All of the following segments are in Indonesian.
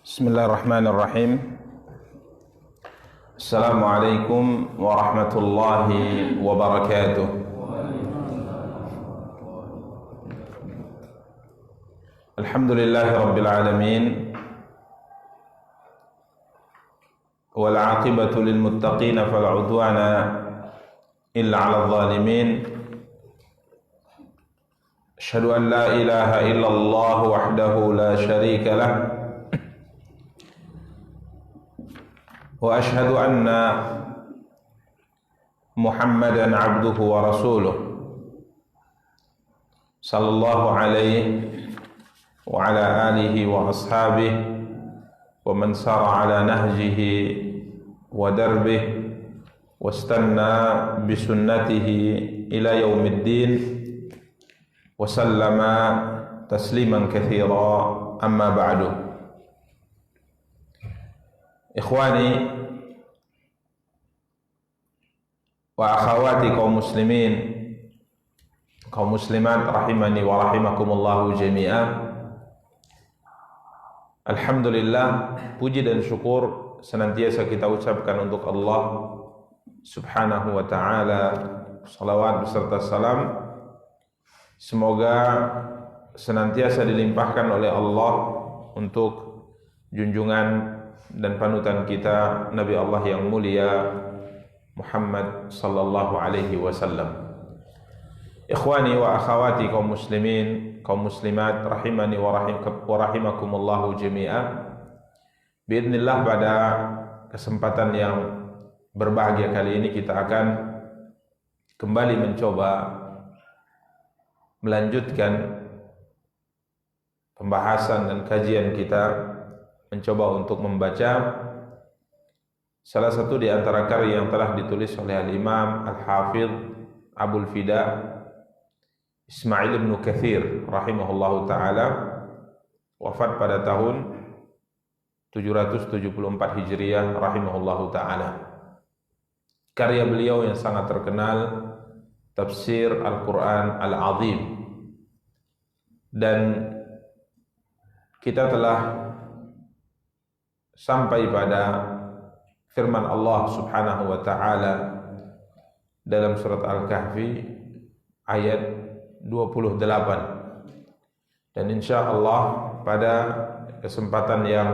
Bismillahirrahmanirrahim. Assalamualaikum warahmatullahi wabarakatuh. Alhamdulillahi rabbil alamin. Wal 'aqibatu lil muttaqin fala 'udwana illa 'alal zalimin. Asyhadu an la ilaha illallah wahdahu la syarika lah. Wa ashhadu anna Muhammadan abduhu wa rasuluh sallallahu alaihi wa ala alihi wa ashabihi wa man sara ala nahjihi wa darbihi wastanna bi sunnatihi ila yaumiddin wa sallama tasliman katsira, amma ba'du. Ikhwani wa akhawati kaum muslimin, kaum muslimat rahimani wa rahimakumullahu jami'an. Alhamdulillah, puji dan syukur senantiasa kita ucapkan untuk Allah Subhanahu wa ta'ala. Salawat beserta salam semoga senantiasa dilimpahkan oleh Allah untuk junjungan dan panutan kita Nabi Allah yang mulia Muhammad sallallahu alaihi wasallam. Ikhwani wa akhawati kaum muslimin, kaum muslimat rahimani wa rahimakumullahu jami'an. Biidznillah, pada kesempatan yang berbahagia kali ini kita akan kembali mencoba melanjutkan pembahasan dan kajian kita, mencoba untuk membaca salah satu di antara karya yang telah ditulis oleh Al-Imam Al-Hafidh Abul Fida Ismail ibn Katsir rahimahullahu ta'ala, wafat pada tahun 774 Hijriah rahimahullahu ta'ala. Karya beliau yang sangat terkenal, Tafsir Al-Quran Al-Azim, dan kita telah sampai pada firman Allah Subhanahu wa ta'ala dalam surat Al-Kahfi ayat 28. Dan insyaallah pada kesempatan yang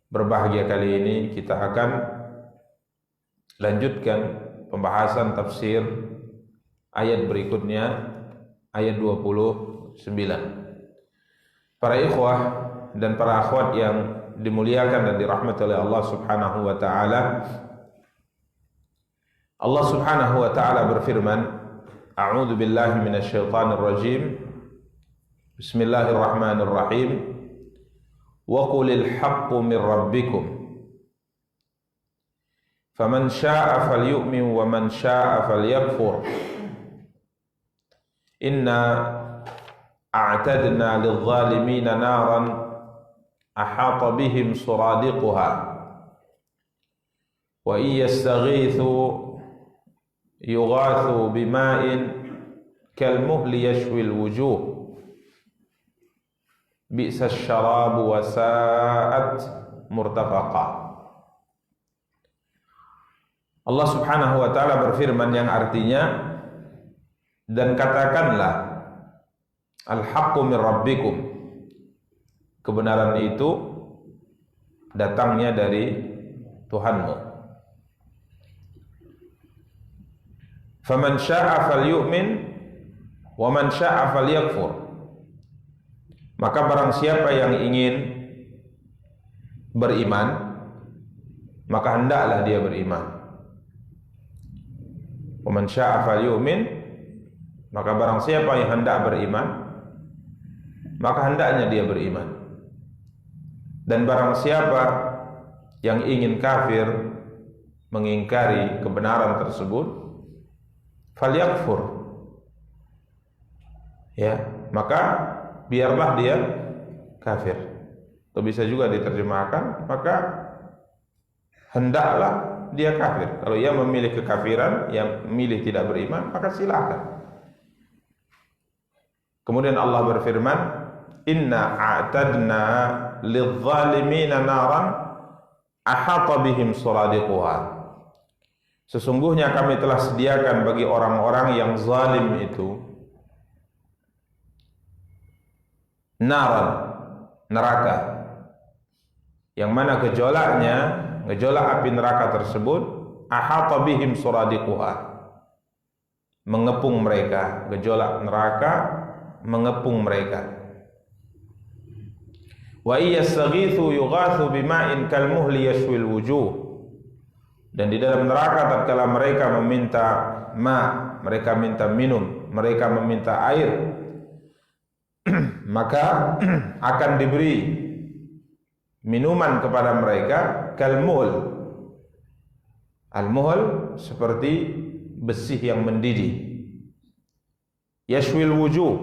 berbahagia kali ini kita akan lanjutkan pembahasan tafsir ayat berikutnya, ayat 29. Para ikhwah dan para akhwat yang dimuliakan dan dirahmati oleh Allah Subhanahu wa ta'ala, Allah Subhanahu wa ta'ala berfirman, a'udzu billahi minasyaitonir rajim, bismillahirrahmanirrahim, wa qulil haqqu min rabbikum faman syaa'a falyu'min wa man syaa'a falyakfur inna a'tadna lidh-dhalimina naran ahata bihim suradiquha wa iyastaghithu yughathu bima'in kalmuhli yashwil wujuh bi'sas syarabu wa sa'at murtafaqa. Allah Subhanahu wa ta'ala berfirman yang artinya, dan katakanlah al-haqqu min rabbikum, kebenaran itu datangnya dari Tuhanmu. Faman syaa'a falyu'min wa man syaa'a falyakfur, maka barang siapa yang ingin beriman maka hendaklah dia beriman. Wa man syaa'a falyu'min, maka barang siapa yang hendak beriman maka hendaknya dia beriman. Dan barang siapa yang ingin kafir, mengingkari kebenaran tersebut, falyakfur, ya, maka biarlah dia kafir. Atau bisa juga diterjemahkan, maka hendaklah dia kafir. Kalau ia memilih kekafiran, yang memilih tidak beriman, maka silakan. Kemudian Allah berfirman, inna a'tadna lidh-dhalimina naran ahata bihim suradiquha. Sesungguhnya kami telah sediakan bagi orang-orang yang zalim itu naran, neraka, yang mana gejolak api neraka tersebut ahata bihim suradiquha, mengepung mereka. Gejolak neraka mengepung mereka. Wa iyastaghithu yughathu bima'in kalmuhli yashwil wujuh. Dan di dalam neraka tatkala mereka meminta mereka minta minum, mereka meminta air, maka akan diberi minuman kepada mereka kalmuhl. Al-muhl seperti besi yang mendidih. Yashwil wujuh,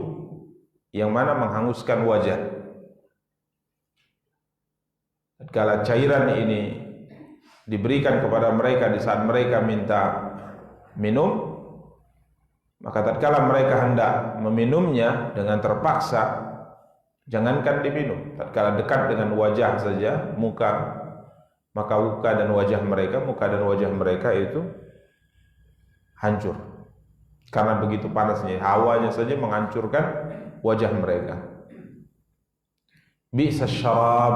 yang mana menghanguskan wajah. Tatkala cairan ini diberikan kepada mereka di saat mereka minta minum, maka tatkala mereka hendak meminumnya dengan terpaksa, jangankan diminum, tatkala dekat dengan wajah saja, muka, maka muka dan wajah mereka itu hancur. Karena begitu panasnya, hawanya saja menghancurkan wajah mereka. Bi'sa syarab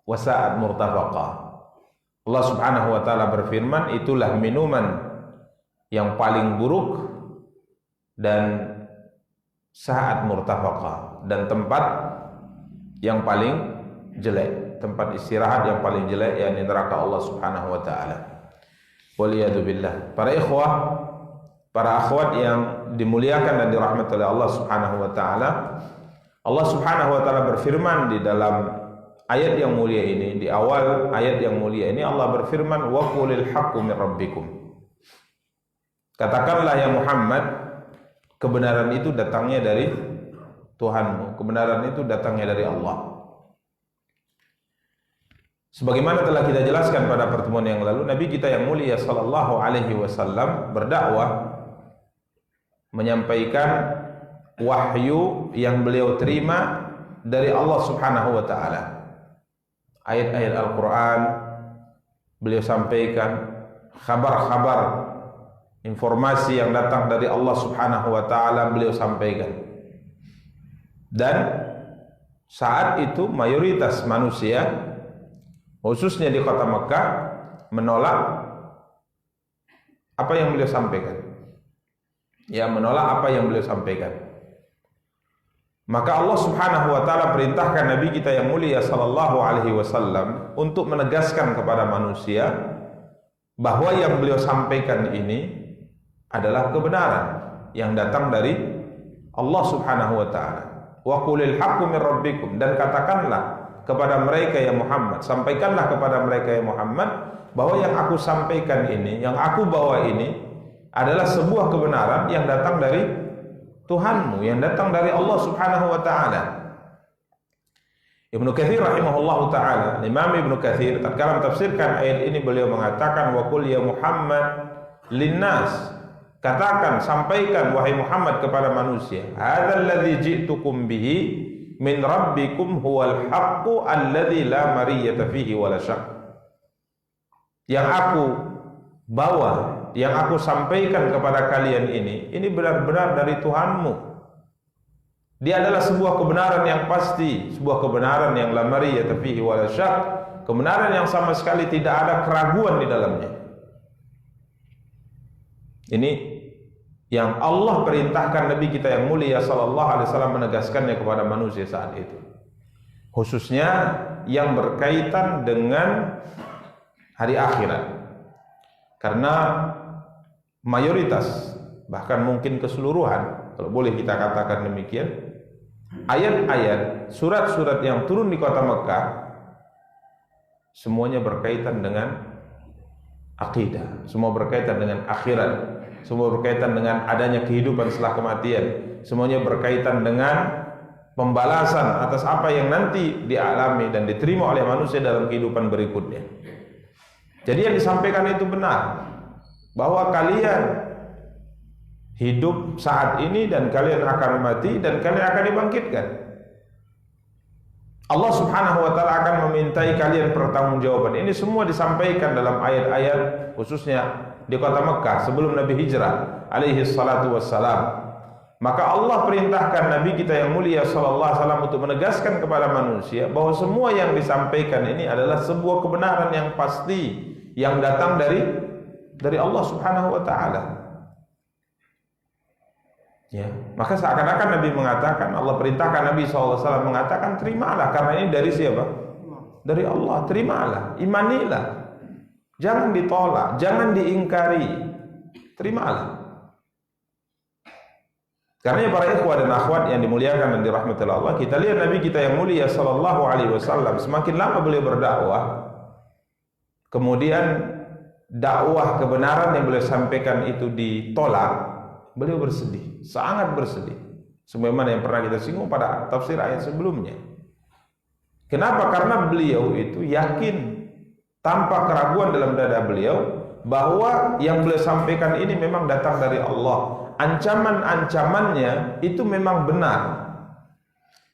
wa sa'at murtafaqah. Allah Subhanahu wa taala berfirman, itulah minuman yang paling buruk dan saat murtafaqah, dan tempat yang paling jelek, tempat istirahat yang paling jelek, yakni neraka Allah Subhanahu wa taala. Waliyadu billah. Para ikhwah, para akhwat yang dimuliakan dan dirahmati oleh Allah Subhanahu wa taala, Allah Subhanahu wa taala berfirman di dalam ayat yang mulia ini, di awal ayat yang mulia ini Allah berfirman, wa qulil haqqu min rabbikum. Katakanlah ya Muhammad, kebenaran itu datangnya dari Tuhanmu, kebenaran itu datangnya dari Allah. Sebagaimana telah kita jelaskan pada pertemuan yang lalu, Nabi kita yang mulia sallallahu alaihi wasallam berdakwah, menyampaikan wahyu yang beliau terima dari Allah Subhanahu wa taala. Ayat-ayat Al-Quran beliau sampaikan, khabar-khabar, informasi yang datang dari Allah Subhanahu wa taala beliau sampaikan. Dan saat itu mayoritas manusia, khususnya di kota Mekah, menolak apa yang beliau sampaikan. Ya, menolak apa yang beliau sampaikan. Maka Allah Subhanahu wa taala perintahkan Nabi kita yang mulia sallallahu alaihi wasallam untuk menegaskan kepada manusia bahwa yang beliau sampaikan ini adalah kebenaran yang datang dari Allah Subhanahu wa taala. Wa qulil haqqu min rabbikum, dan katakanlah kepada mereka ya Muhammad, sampaikanlah kepada mereka ya Muhammad bahwa yang aku sampaikan ini, yang aku bawa ini adalah sebuah kebenaran yang datang dari Tuhanmu, yang datang dari Allah Subhanahu wa taala. Ibnu Katsir rahimahullahu taala, Imam Ibnu Katsir tatkala mentafsirkan ayat ini beliau mengatakan, wa qul ya Muhammad linnas, katakan, sampaikan wahai Muhammad kepada manusia, hadzal ladzi ji'tukum bihi min rabbikum huwal haqqu alladzi la mariyata fihi wala syak. Yang aku bawa, yang aku sampaikan kepada kalian ini benar-benar dari Tuhanmu. Dia adalah sebuah kebenaran yang pasti, sebuah kebenaran yang la mariyata fihi wala syak, kebenaran yang sama sekali tidak ada keraguan di dalamnya. Ini yang Allah perintahkan Nabi kita yang mulia sallallahu alaihi wasallam menegaskannya kepada manusia saat itu. Khususnya yang berkaitan dengan hari akhirat. Karena mayoritas, bahkan mungkin keseluruhan, kalau boleh kita katakan demikian, ayat-ayat, surat-surat yang turun di kota Mekah semuanya berkaitan dengan akidah, semua berkaitan dengan akhirat, semua berkaitan dengan adanya kehidupan setelah kematian, semuanya berkaitan dengan pembalasan atas apa yang nanti dialami dan diterima oleh manusia dalam kehidupan berikutnya. Jadi yang disampaikan itu benar, bahwa kalian hidup saat ini dan kalian akan mati dan kalian akan dibangkitkan. Allah Subhanahu wa taala akan memintai kalian pertanggungjawaban. Ini semua disampaikan dalam ayat-ayat khususnya di kota Mekah sebelum Nabi hijrah alaihi salatu wassalam. Maka Allah perintahkan Nabi kita yang mulia sallallahu alaihi wasallam untuk menegaskan kepada manusia bahwa semua yang disampaikan ini adalah sebuah kebenaran yang pasti yang datang dari Allah Subhanahu wa taala. Ya, maka seakan-akan Nabi mengatakan, Allah perintahkan Nabi SAW mengatakan, terimalah karena ini dari siapa? Dari Allah. Terimalah, imanilah, jangan ditolak, jangan diingkari, terimalah. Karena para ikhwah dan akhwat yang dimuliakan dan dirahmati Allah, kita lihat Nabi kita yang mulia sallallahu alaihi wasallam, semakin lama beliau berdakwah, kemudian dakwah kebenaran yang beliau sampaikan itu ditolak, beliau bersedih, sangat bersedih. Sebagaimana yang pernah kita singgung pada tafsir ayat sebelumnya. Kenapa? Karena beliau itu yakin tanpa keraguan dalam dada beliau bahwa yang beliau sampaikan ini memang datang dari Allah. Ancaman-ancamannya itu memang benar.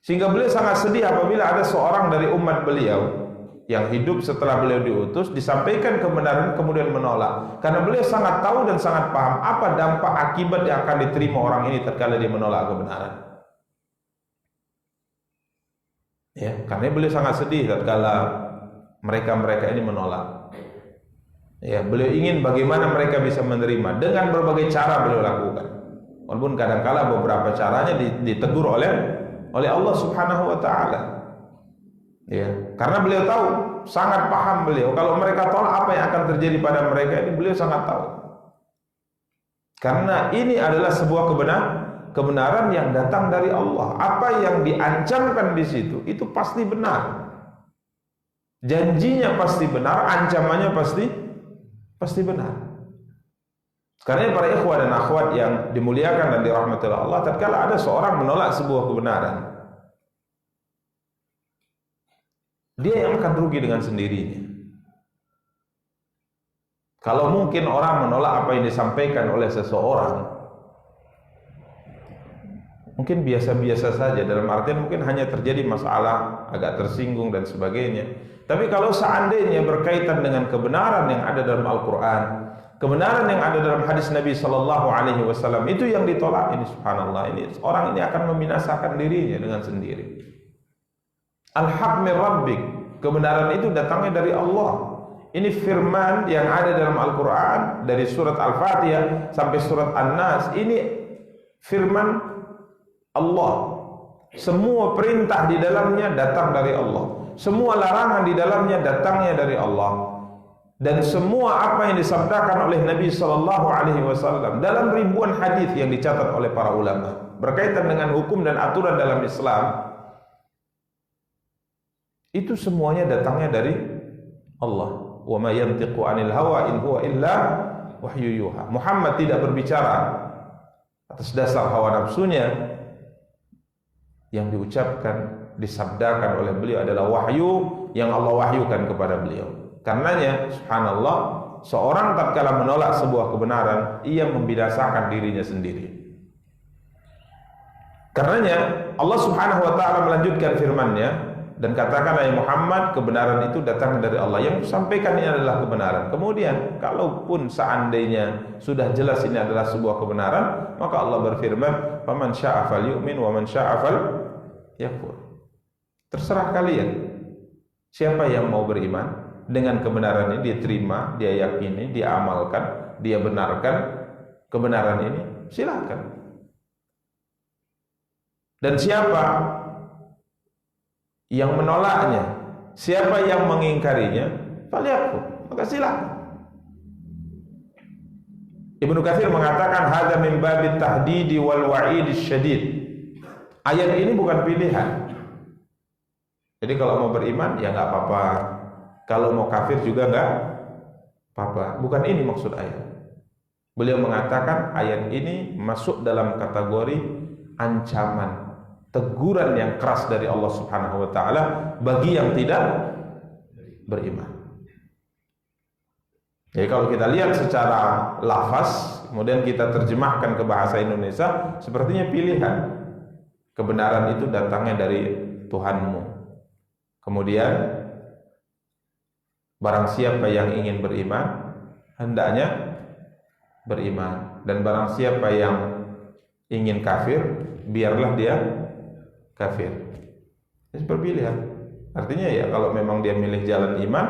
Sehingga beliau sangat sedih apabila ada seorang dari umat beliau yang hidup setelah beliau diutus disampaikan kebenaran kemudian menolak, karena beliau sangat tahu dan sangat paham apa dampak akibat yang akan diterima orang ini tatkala dia menolak kebenaran. Ya, karena beliau sangat sedih tatkala mereka ini menolak. Ya, beliau ingin bagaimana mereka bisa menerima dengan berbagai cara beliau lakukan. Walaupun kadang-kala beberapa caranya ditegur oleh Allah Subhanahu wa taala. Ya, karena beliau tahu, sangat paham beliau kalau mereka tolak apa yang akan terjadi pada mereka ini, beliau sangat tahu. Karena ini adalah sebuah kebenaran yang datang dari Allah. Apa yang diancamkan di situ itu pasti benar. Janjinya pasti benar, ancamannya pasti benar. Karena para ikhwah dan akhwat yang dimuliakan dan dirahmati Allah, tatkala ada seorang menolak sebuah kebenaran, dia yang akan rugi dengan sendirinya. Kalau mungkin orang menolak apa yang disampaikan oleh seseorang, mungkin biasa-biasa saja, dalam artian mungkin hanya terjadi masalah, agak tersinggung dan sebagainya. Tapi kalau seandainya berkaitan dengan kebenaran yang ada dalam Al-Quran, kebenaran yang ada dalam hadis Nabi Sallallahu Alaihi Wasallam, itu yang ditolak, ini subhanallah, ini orang ini akan membinasakan dirinya dengan sendiri. Al-haq min rabbik, kebenaran itu datangnya dari Allah. Ini firman yang ada dalam Al-Quran, dari surat Al-Fatihah sampai surat An-Nas, ini firman Allah. Semua perintah di dalamnya datang dari Allah, semua larangan di dalamnya datangnya dari Allah. Dan semua apa yang disabdakan oleh Nabi Sallallahu Alaihi Wasallam dalam ribuan hadis yang dicatat oleh para ulama berkaitan dengan hukum dan aturan dalam Islam, itu semuanya datangnya dari Allah. Wa ma yantiqu 'anil hawa in huwa illa wahyu yuha. Muhammad tidak berbicara atas dasar hawa nafsunya. Yang diucapkan, disabdakan oleh beliau adalah wahyu yang Allah wahyukan kepada beliau. Karenanya subhanallah, seorang tatkala menolak sebuah kebenaran, ia membinasakan dirinya sendiri. Karenanya Allah Subhanahu wa taala melanjutkan firman-Nya dan katakanlah ya Muhammad, kebenaran itu datang dari Allah. Yang sampaikan ini adalah kebenaran. Kemudian kalaupun seandainya sudah jelas ini adalah sebuah kebenaran, maka Allah berfirman, "Faman syaa'a falyu'min wa man syaa'a falyakfur." Terserah kalian. Siapa yang mau beriman dengan kebenaran ini, dia terima, dia yakini, dia amalkan, dia benarkan kebenaran ini, silakan. Dan siapa yang menolaknya, siapa yang mengingkarinya, falyakfur, maka silakan. Ibnu Katsir mengatakan hadza min babit tahdidi wal wa'id syadid. Ayat ini bukan pilihan. Jadi kalau mau beriman ya enggak apa-apa. Kalau mau kafir juga enggak apa-apa. Bukan ini maksud ayat. Beliau mengatakan ayat ini masuk dalam kategori ancaman, teguran yang keras dari Allah Subhanahu wa taala bagi yang tidak beriman. Jadi kalau kita lihat secara lafaz, kemudian kita terjemahkan ke bahasa Indonesia, sepertinya pilihan. Kebenaran itu datangnya dari Tuhanmu. Kemudian barang siapa yang ingin beriman, hendaknya beriman. Dan barang siapa yang ingin kafir, biarlah dia kafir. Ini berpilihan. Artinya ya kalau memang dia milih jalan iman,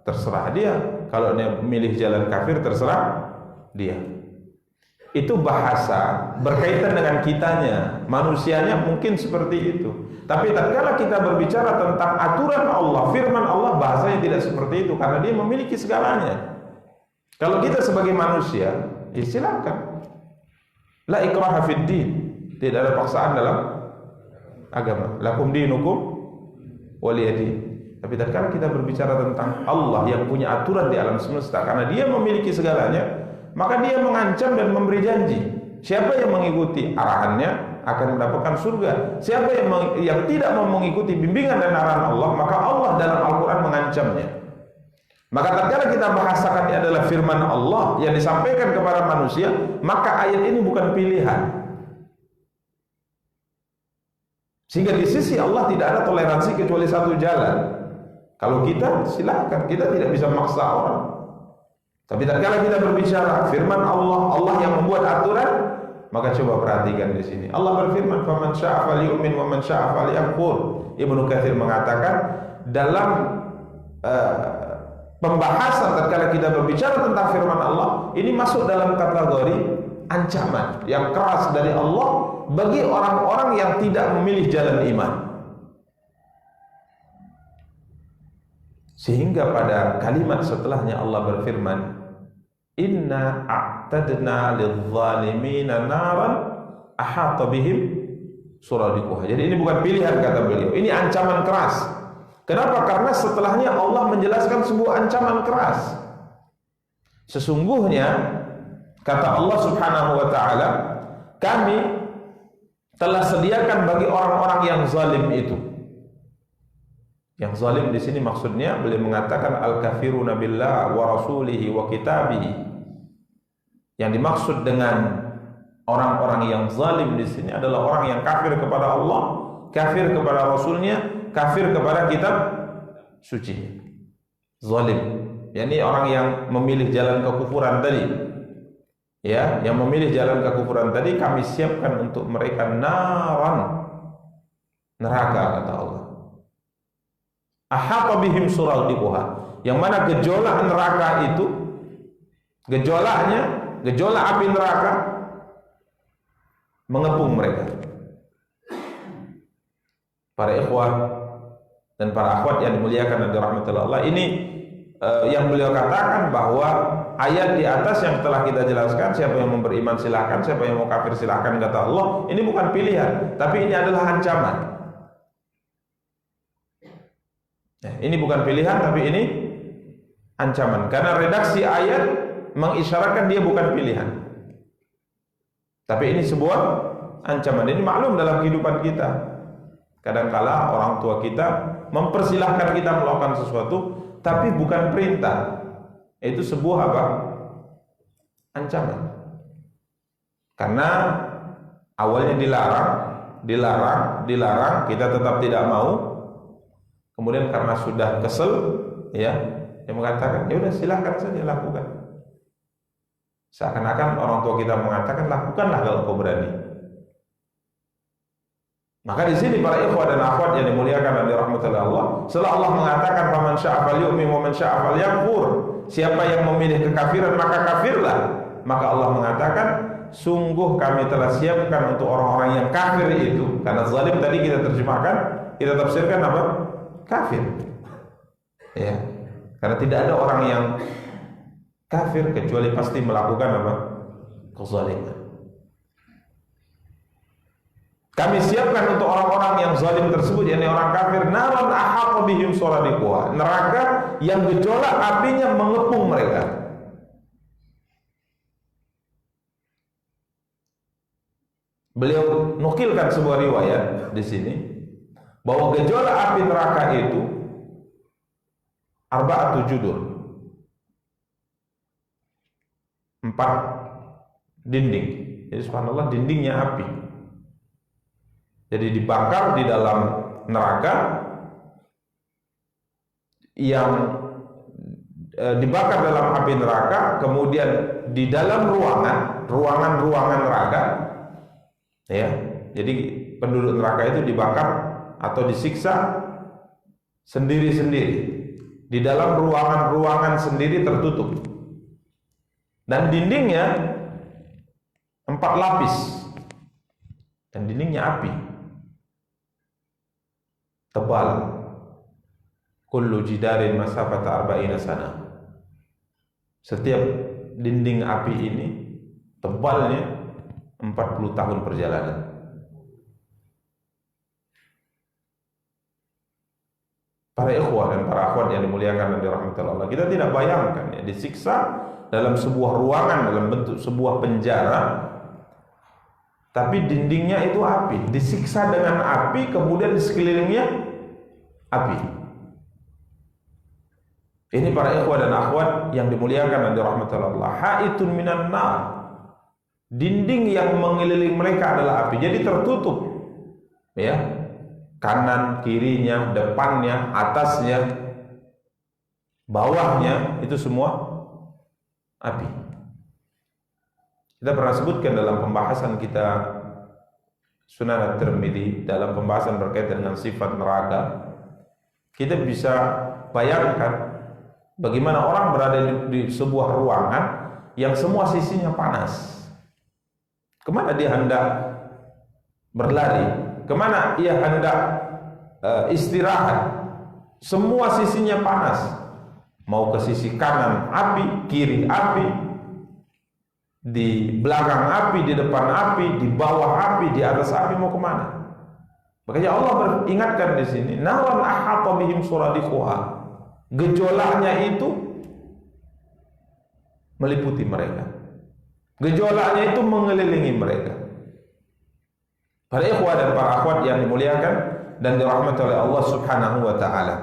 terserah dia. Kalau dia milih jalan kafir, terserah dia. Itu bahasa berkaitan dengan kitanya. Manusianya mungkin seperti itu. Tapi tatkala kita berbicara tentang aturan Allah, firman Allah, bahasanya tidak seperti itu karena dia memiliki segalanya. Kalau kita sebagai manusia, ya silakan. La ikraha fid din. Tidak ada paksaan dalam agama. Lakum dinukum waliyadin. Tapi tatkala kita berbicara tentang Allah yang punya aturan di alam semesta, karena dia memiliki segalanya, maka dia mengancam dan memberi janji. Siapa yang mengikuti arahannya akan mendapatkan surga. Siapa yang tidak mau mengikuti bimbingan dan arahan Allah, maka Allah dalam Al-Quran mengancamnya. Maka tatkala kita bahasakan ini adalah firman Allah yang disampaikan kepada manusia, maka ayat ini bukan pilihan. Sehingga di sisi Allah tidak ada toleransi kecuali satu jalan. Kalau kita silakan, kita tidak bisa memaksa orang. Tapi tatkala kita berbicara firman Allah, Allah yang membuat aturan, maka coba perhatikan di sini. Allah berfirman, "Faman syaa'a falyu'min wa man syaa'a falyakfur." Ibnu Katsir mengatakan dalam pembahasan tatkala kita berbicara tentang firman Allah, ini masuk dalam kategori ancaman yang keras dari Allah bagi orang-orang yang tidak memilih jalan iman. Sehingga pada kalimat setelahnya Allah berfirman, "Inna a'tadna lidh-dhalimina naran ahata bihim suradiquha." Jadi ini bukan pilihan kata beliau, ini ancaman keras. Kenapa? Karena setelahnya Allah menjelaskan sebuah ancaman keras. Sesungguhnya kata Allah Subhanahu wa taala, kami telah sediakan bagi orang-orang yang zalim itu. Yang zalim di sini maksudnya beliau mengatakan al-kafiruna billah wa rasulihi wa kitabihi. Yang dimaksud dengan orang-orang yang zalim di sini adalah orang yang kafir kepada Allah, kafir kepada Rasulnya, kafir kepada kitab suci. Zalim, yakni orang yang memilih jalan kekufuran tadi. Ya, yang memilih jalan kekufuran tadi kami siapkan untuk mereka naran, neraka kata Allah. Ahata bihim suradiquha, yang mana gejolak neraka itu, gejolak api neraka mengepung mereka. Para ikhwah dan para akhwat yang dimuliakan dan dirahmati Allah, ini yang beliau katakan bahwa ayat di atas yang telah kita jelaskan, siapa yang mau beriman silahkan, siapa yang mau kafir silahkan kata Allah, ini bukan pilihan, tapi ini adalah ancaman. Ini bukan pilihan, tapi ini ancaman. Karena redaksi ayat mengisyaratkan dia bukan pilihan, tapi ini sebuah ancaman. Ini maklum dalam kehidupan kita. Kadangkala orang tua kita mempersilahkan kita melakukan sesuatu, tapi bukan perintah. Itu sebuah apa? Ancaman. Karena awalnya dilarang, kita tetap tidak mau. Kemudian karena sudah kesel, ya, dia mengatakan, ya udah silahkan saja lakukan. Seakan-akan orang tua kita mengatakan, lakukanlah kalau kau berani. Maka di sini para ikhwah dan akhwat yang dimuliakan dan dirahmati Allah, setelah Allah mengatakan, "Faman syaa'a falyu'min wa man syaa'a falyakfur." Siapa yang memilih kekafiran maka kafirlah. Maka Allah mengatakan, sungguh kami telah siapkan untuk orang-orang yang kafir itu. Karena zalim tadi kita terjemahkan, kita tafsirkan apa? Kafir. Ya. Karena tidak ada orang yang kafir kecuali pasti melakukan apa? Kezaliman. Kami siapkan untuk orang-orang yang zalim tersebut, yakni orang kafir, naran ahata bihim suradiquha, neraka yang gejolak apinya mengepung mereka. Beliau nukilkan sebuah riwayat di sini bahwa gejolak api neraka itu arba'atu judur. 4 dinding. Jadi subhanallah, dindingnya api. Jadi dibakar di dalam neraka, yang dibakar dalam api neraka, kemudian di dalam ruangan neraka, ya. Jadi penduduk neraka itu dibakar atau disiksa sendiri-sendiri di dalam ruangan sendiri tertutup, dan dindingnya 4 lapis, dan dindingnya api tebal. Kullu jidarin masafata arba'ina sana. Setiap dinding api ini tebalnya 40 tahun perjalanan. Para ikhwah dan para akhwat yang dimuliakan dan dirahmati Allah, kita tidak bayangkan ya, disiksa dalam sebuah ruangan, dalam bentuk sebuah penjara, tapi dindingnya itu api, disiksa dengan api, kemudian di sekelilingnya api. Ini para ikhwah dan akhwat yang dimuliakan dan dirahmati Allah, haitun minan nar, dinding yang mengelilingi mereka adalah api. Jadi tertutup, ya, kanan, kirinya, depannya, atasnya, bawahnya, itu semua api. Kita pernah sebutkan dalam pembahasan kita Sunan At-Tirmidzi, dalam pembahasan berkaitan dengan sifat neraka, kita bisa bayangkan bagaimana orang berada di sebuah ruangan yang semua sisinya panas. Kemana dia hendak berlari? Kemana ia hendak istirahat? Semua sisinya panas. Mau ke sisi kanan api, kiri api, di belakang api, di depan api, di bawah api, di atas api, mau kemana? Makanya Allah beringatkan di sini, nawan ahata bihim suradiquha. Gejolaknya itu meliputi mereka. Gejolaknya itu mengelilingi mereka. Para ikhwah dan para akhwat yang dimuliakan dan dirahmati oleh Allah Subhanahu wa taala.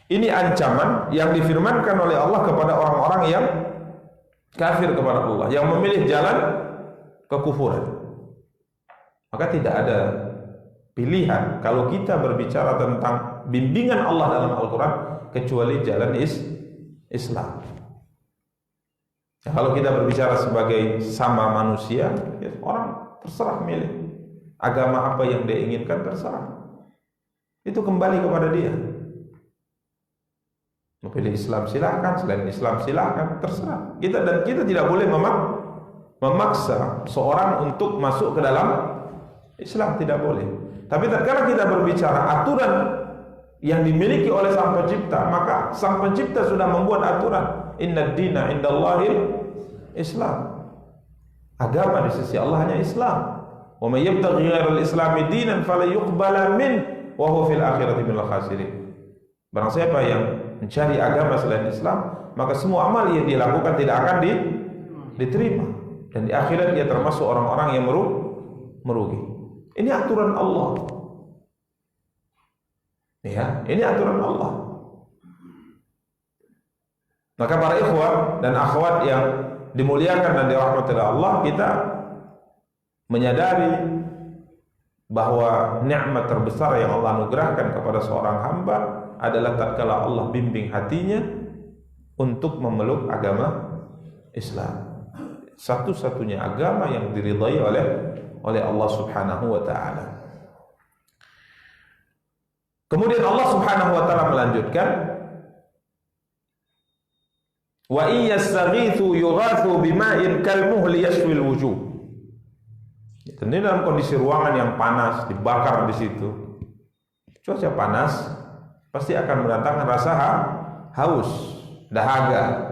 Ini ancaman yang difirmankan oleh Allah kepada orang-orang yang kafir kepada Allah, yang memilih jalan kekufuran. Maka tidak ada pilihan kalau kita berbicara tentang bimbingan Allah dalam Al-Quran kecuali jalan Islam. Ya, kalau kita berbicara sebagai sama manusia, ya, orang terserah milih agama apa yang dia inginkan, terserah. Itu kembali kepada dia. Mau pilih Islam silahkan, selain Islam silahkan, terserah. Kita tidak boleh memaksa seorang untuk masuk ke dalam Islam, tidak boleh. Tapi tatkala kita berbicara aturan yang dimiliki oleh Sang Pencipta, maka Sang Pencipta sudah membuat aturan. Inna dina indallahil Islam. Agama di sisi Allah hanya Islam. Wa may yabtaghi ghairal islami dinan fala yuqbala min wa huwa fil akhirati minal khasirin. Barang siapa yang mencari agama selain Islam, maka semua amal yang dia lakukan tidak akan diterima, dan di akhirat dia termasuk orang-orang yang merugi. Ini aturan Allah. Ya, ini aturan Allah. Maka para ikhwah dan akhwat yang dimuliakan dan dirahmati oleh Allah, kita menyadari bahwa nikmat terbesar yang Allah anugerahkan kepada seorang hamba adalah tatkala Allah bimbing hatinya untuk memeluk agama Islam, satu-satunya agama yang diridhai oleh Allah Subhanahu wa taala. Kemudian Allah Subhanahu wa taala melanjutkan, wa iyastaghithu yughathu bima'in kalmuhli yashwil wujuh. Tentunya dalam kondisi ruangan yang panas, dibakar di situ, cuaca panas, pasti akan mendatangkan rasa haus, dahaga.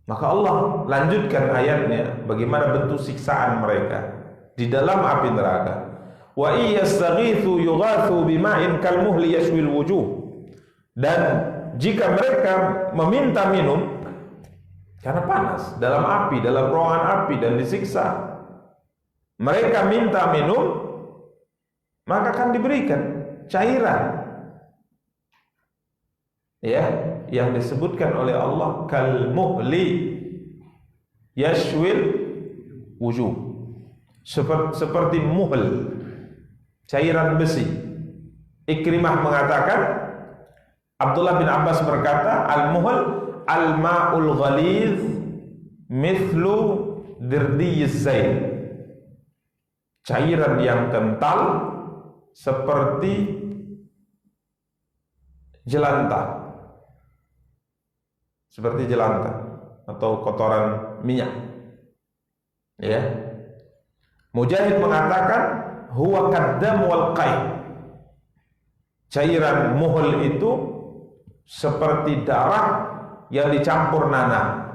Maka Allah lanjutkan ayatnya bagaimana bentuk siksaan mereka di dalam api neraka. Wa iyastaghithu yughathu bima'in kalmuhli yashwil wujuh. Dan jika mereka meminta minum karena panas dalam api, dalam ruangan api dan disiksa, mereka minta minum, maka akan diberikan cairan, ya, yang disebutkan oleh Allah kalmuhli, yashwil wujuh, seperti muhl, cairan besi. Ikrimah mengatakan, Abdullah bin Abbas berkata, al-muhl al-ma'ul ghalidh mithlu dirdiyyiz zaid, cairan yang kental seperti jelantah, atau kotoran minyak. Ya. Mujahid mengatakan huwa kaddam wal qai, cairan muhl itu seperti darah yang dicampur nanah.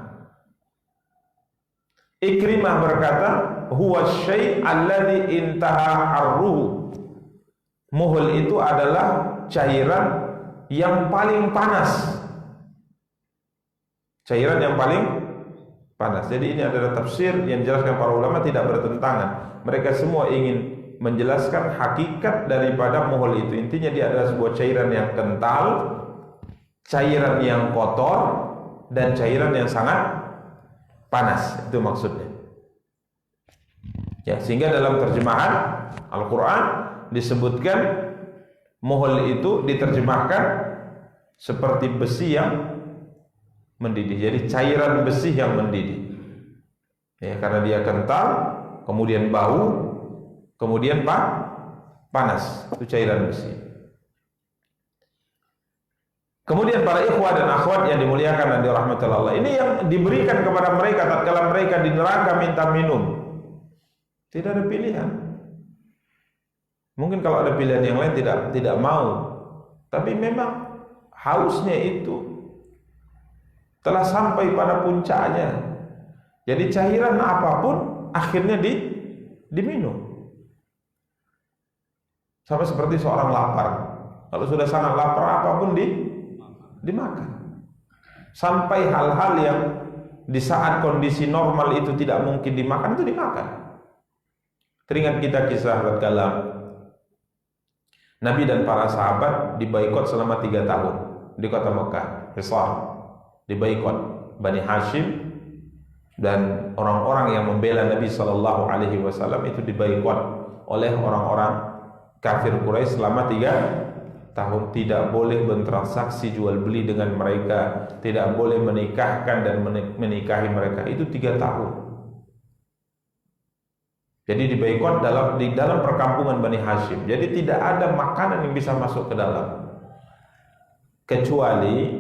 Ikrimah berkata huwa syai' alladhi intaha harruhu, muhl itu adalah cairan yang paling panas, cairan yang paling panas. Jadi ini adalah tafsir yang dijelaskan para ulama, tidak bertentangan. Mereka semua ingin menjelaskan hakikat daripada muhl itu. Intinya dia adalah sebuah cairan yang kental, cairan yang kotor, dan cairan yang sangat panas. Itu maksudnya. Ya, sehingga dalam terjemahan Al-Quran disebutkan muhl itu diterjemahkan seperti besi yang mendidih. Jadi cairan besi yang mendidih. Ya, karena dia kental, kemudian bau, kemudian panas. Itu cairan besi. Kemudian para ikhwah dan akhwat yang dimuliakan dan dirahmati Allah, ini yang diberikan kepada mereka tatkala mereka di neraka minta minum. Tidak ada pilihan. Mungkin kalau ada pilihan yang lain tidak mau. Tapi memang hausnya itu telah sampai pada puncaknya. Jadi cairan apapun akhirnya diminum. Sama seperti seorang lapar. Kalau sudah sangat lapar, apapun dimakan. Sampai hal-hal yang di saat kondisi normal itu tidak mungkin dimakan, itu dimakan. Teringat kita kisah tatkala Nabi dan para sahabat dibaikot selama 3 tahun di kota Mekah. Hisar, dibaikot Bani Hashim, dan orang-orang yang membela Nabi sallallahu alaihi wasallam itu dibaikot oleh orang-orang kafir Quraisy selama 3 tahun. Tidak boleh bertransaksi jual beli dengan mereka, tidak boleh menikahkan dan menikahi mereka. Itu 3 tahun. Jadi dibaikot di dalam perkampungan Bani Hashim. Jadi tidak ada makanan yang bisa masuk ke dalam, kecuali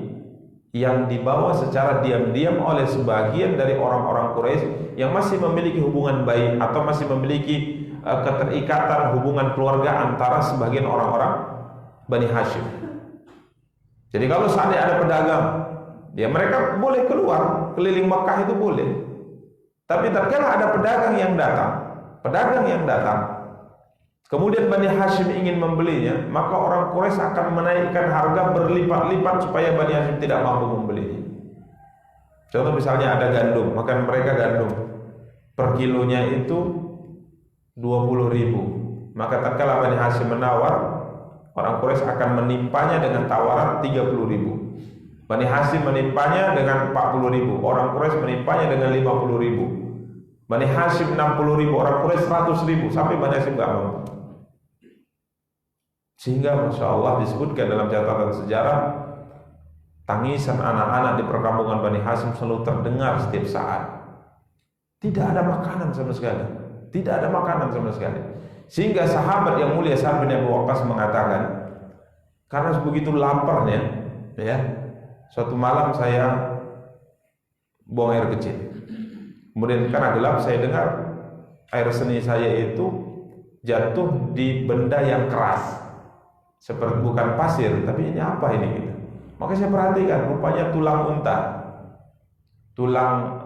yang dibawa secara diam-diam oleh sebagian dari orang-orang Quraisy yang masih memiliki hubungan baik atau masih memiliki keterikatan hubungan keluarga antara sebagian orang-orang Bani Hashim. Jadi kalau seandainya ada pedagang, ya mereka boleh keluar keliling Makkah, itu boleh. Tapi tatkala ada pedagang yang datang, kemudian Bani Hashim ingin membelinya, maka orang Quraisy akan menaikkan harga berlipat-lipat supaya Bani Hashim tidak mampu membelinya. Contoh misalnya ada gandum, maka mereka gandum per kilonya itu 20.000. Maka tatkala Bani Hashim menawar, orang Quraisy akan menimpanya dengan tawaran 30.000. Bani Hashim menimpanya dengan 40.000, orang Quraisy menimpanya dengan 50.000. Bani Hashim 60.000, orang Quraisy 100.000, sampai Bani Hashim gak mampu. Sehingga Masya Allah disebutkan dalam catatan sejarah, tangisan anak-anak di perkampungan Bani Hashim selalu terdengar setiap saat. Tidak ada makanan sama sekali. Sehingga sahabat yang mulia Sa'ad bin Abi Waqqas mengatakan, karena begitu laparnya, ya, suatu malam saya buang air kecil. Kemudian karena gelap, saya dengar air seni saya itu jatuh di benda yang keras, seperti bukan pasir, tapi ini apa ini gitu. Maka saya perhatikan, rupanya tulang unta, tulang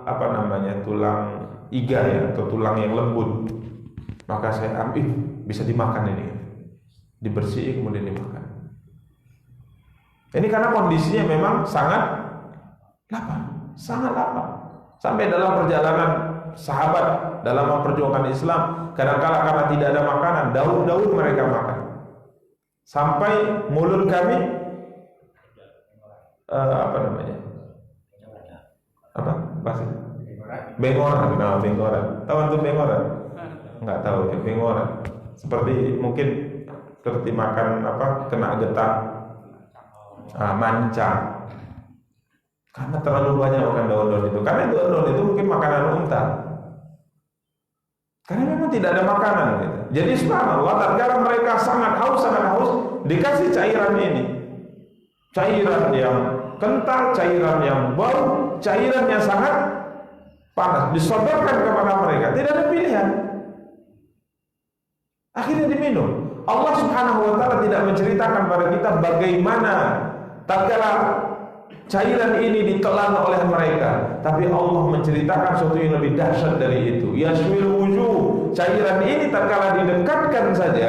iga ya, atau tulang yang lembut. Maka saya ambil, bisa dimakan ini, dibersihkan kemudian dimakan. Ini karena kondisinya memang sangat lapar. Sampai dalam perjalanan sahabat dalam memperjuangkan Islam, kadang-kala karena tidak ada makanan, daun-daun mereka makan. Sampai mulut kami bengoran. Nah, bengoran. Tahu antum bengoran? Enggak tahu ya, bengoran. Seperti mungkin seperti makan apa? Kena getah. Mancang. Karena terlalu banyak makan daun-daun itu. Karena daun-daun itu mungkin makanan unta. Karena memang tidak ada makanan gitu. Jadi subhanallah, tatkala mereka sangat haus, dikasih cairan ini. Cairan yang kental, cairan yang bau, cairan yang sangat panas, disodorkan kepada mereka. Tidak ada pilihan. Akhirnya diminum. Allah Subhanahu wa taala tidak menceritakan pada kita bagaimana tatkala cairan ini ditelan oleh mereka, tapi Allah menceritakan sesuatu yang lebih dahsyat dari itu. Yaswil wujuh, cairan ini tatkala didekatkan saja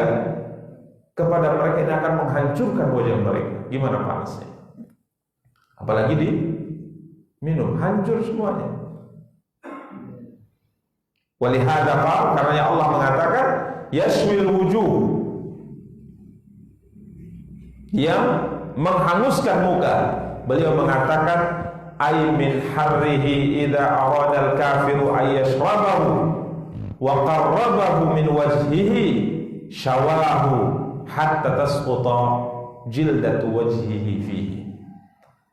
kepada mereka, ini akan menghancurkan wajah mereka. Gimana panasnya? Apalagi diminum, hancur semuanya. Walihada qala, karena Allah mengatakan yaswil wujuh, yang menghanguskan muka. Beliau mengatakan ay min harrihi idza arada al-kafiru ay yashrabahu wa qarrabahu min wajhihi shawahu hatta tasquta jildatu wajhihi fihi.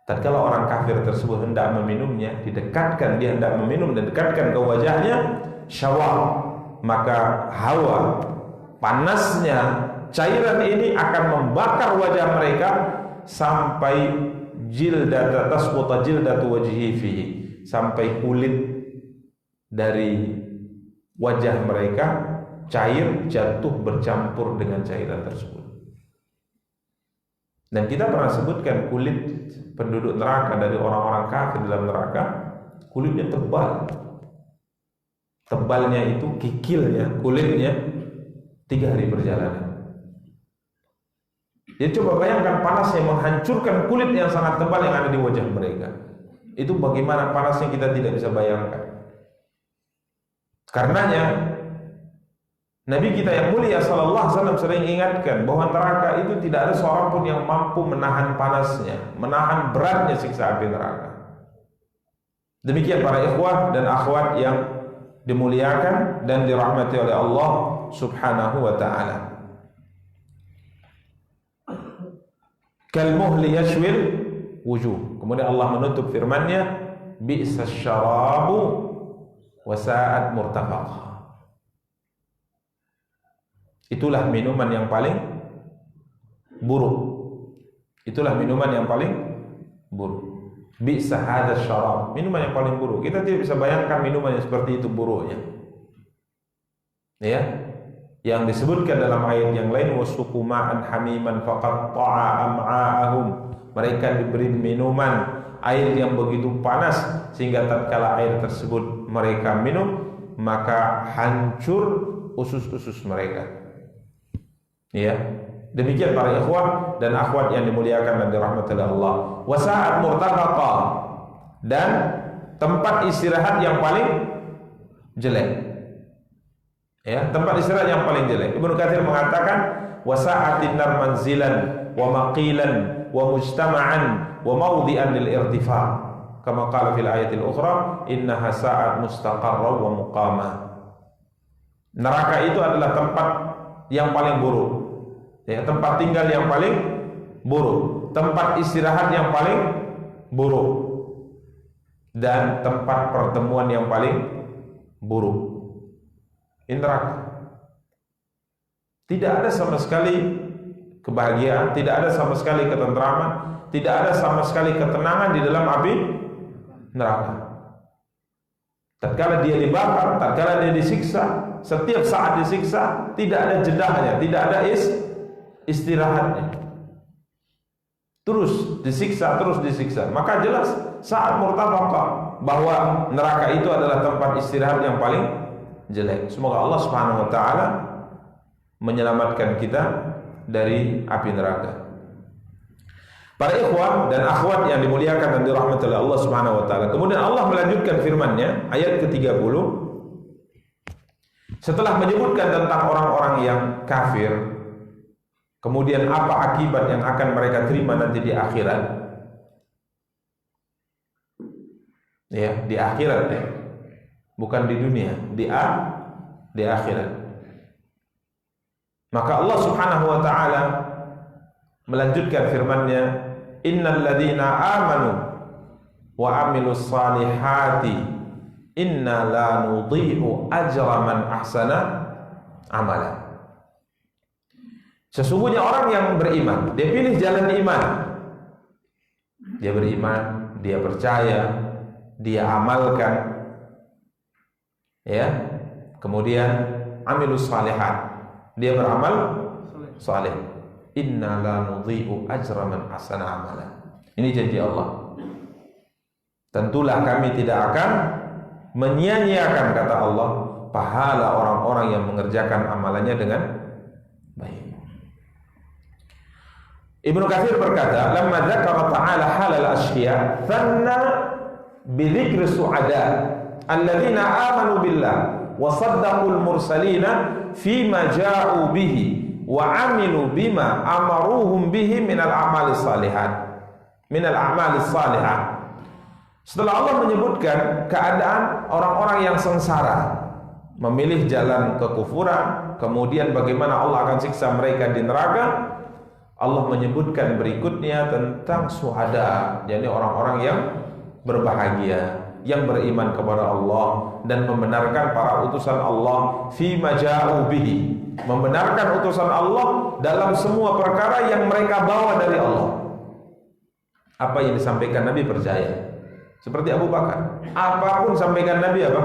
Tatkala orang kafir tersebut hendak meminumnya, didekatkan, dia hendak meminum dan dekatkan ke wajahnya, syawah, maka hawa panasnya cairan ini akan membakar wajah mereka sampai jildatu tasquta jildatu wajhihi fihi, sampai kulit dari wajah mereka cair, jatuh bercampur dengan cairan tersebut. Dan kita pernah sebutkan kulit penduduk neraka dari orang-orang kafir dalam neraka, kulitnya tebal. Tebalnya itu kikilnya, kulitnya 3 hari perjalanan. Jadi coba bayangkan panasnya menghancurkan kulit yang sangat tebal yang ada di wajah mereka. Itu bagaimana panasnya kita tidak bisa bayangkan. Karenanya Nabi kita yang mulia sallallahu alaihi wasallam sering ingatkan bahwa neraka itu tidak ada seorang pun yang mampu menahan panasnya, menahan beratnya siksa api neraka. Demikian para ikhwah dan akhwat yang dimuliakan dan dirahmati oleh Allah Subhanahu wa taala. Kalmuhli yashwil wujuh. Kemudian Allah menutup firman-Nya, bi'sas syarabu wa sa'at murtafaqah. Itulah minuman yang paling buruk. Itulah minuman yang paling buruk. Bi'sa hadzal syarab, minuman yang paling buruk. Kita tidak bisa bayangkan minuman yang seperti itu buruknya. Ya. Yang disebutkan dalam ayat yang lain, wasuqu ma'an hamiman faqatta'a am'a'ahum. Mereka diberi minuman air yang begitu panas sehingga tatkala air tersebut mereka minum, maka hancur usus-usus mereka. Ya. Demikian para ikhwah dan akhwat yang dimuliakan dan dirahmati Allah. Wasa'at murtafaqah, dan tempat istirahat yang paling jelek. Ya, tempat istirahat yang paling jelek. Ibnu Katsir mengatakan wasa'atin nar manzilan wa maqilan wa mujtama'an wa mawdi'an lil irtifa'. Kama qala fil ayatil ukhra innaha sa'at mustaqarra wa muqama. Neraka itu adalah tempat yang paling buruk. Ya, tempat tinggal yang paling buruk, tempat istirahat yang paling buruk, dan tempat pertemuan yang paling buruk. Neraka. Tidak ada sama sekali kebahagiaan, tidak ada sama sekali ketentraman, tidak ada sama sekali ketenangan di dalam api neraka. Tatkala dia dibakar, tatkala dia disiksa, setiap saat disiksa, tidak ada jedahnya, tidak ada istirahatnya. Terus disiksa, terus disiksa. Maka jelas saat murtafaqah bahwa neraka itu adalah tempat istirahat yang paling jelek. Semoga Allah Subhanahu wa taala menyelamatkan kita dari api neraka. Para ikhwah dan akhwat yang dimuliakan dan dirahmati oleh Allah Subhanahu wa taala. Kemudian Allah melanjutkan firman-Nya ayat ke-30. Setelah menyebutkan tentang orang-orang yang kafir, kemudian apa akibat yang akan mereka terima nanti di akhirat? Ya, di akhirat ya. bukan di dunia, di akhirat. Maka Allah Subhanahu wa taala melanjutkan firman-Nya, innal ladzina amanu wa amilus salihati inna la nudhi'u ajra man ahsana amala. Sesungguhnya orang yang beriman, dia pilih jalan iman. Dia beriman, dia percaya, dia amalkan, ya. Kemudian amilus salihat, dia beramal saleh. Inna la nudhi'u ajra man ahsana amala. Ini janji Allah. Tentulah kami tidak akan menyia-nyiakan, kata Allah, pahala orang-orang yang mengerjakan amalannya dengan baik. Ibnu Katsir berkata, lamma dzakara ta'ala halal ashiya thanna bi dzikri su'ada alladzina amanu billah wa saddaqul mursalina fima ja'u bihi wa amilu bima amaruhum bihi minal a'malis salihat minal a'malis salihah. Setelah Allah menyebutkan keadaan orang-orang yang sengsara, memilih jalan kekufuran, kemudian bagaimana Allah akan siksa mereka di neraka, Allah menyebutkan berikutnya tentang syuhada, yakni orang-orang yang berbahagia, yang beriman kepada Allah dan membenarkan para utusan Allah fima ja'u bihi, membenarkan utusan Allah dalam semua perkara yang mereka bawa dari Allah. Apa yang disampaikan Nabi percaya. Seperti Abu Bakar, apapun sampaikan Nabi apa?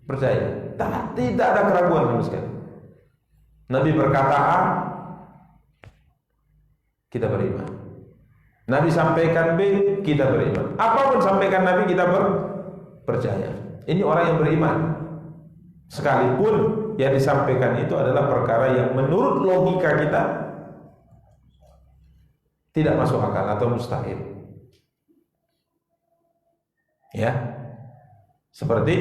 Percaya. Tidak ada keraguan sama sekali. Nabi berkata A, kita beriman. Nabi sampaikan B, kita beriman. Apapun sampaikan Nabi, kita percaya. Ini orang yang beriman. Sekalipun yang disampaikan itu adalah perkara yang menurut logika kita tidak masuk akal atau mustahil. Ya, seperti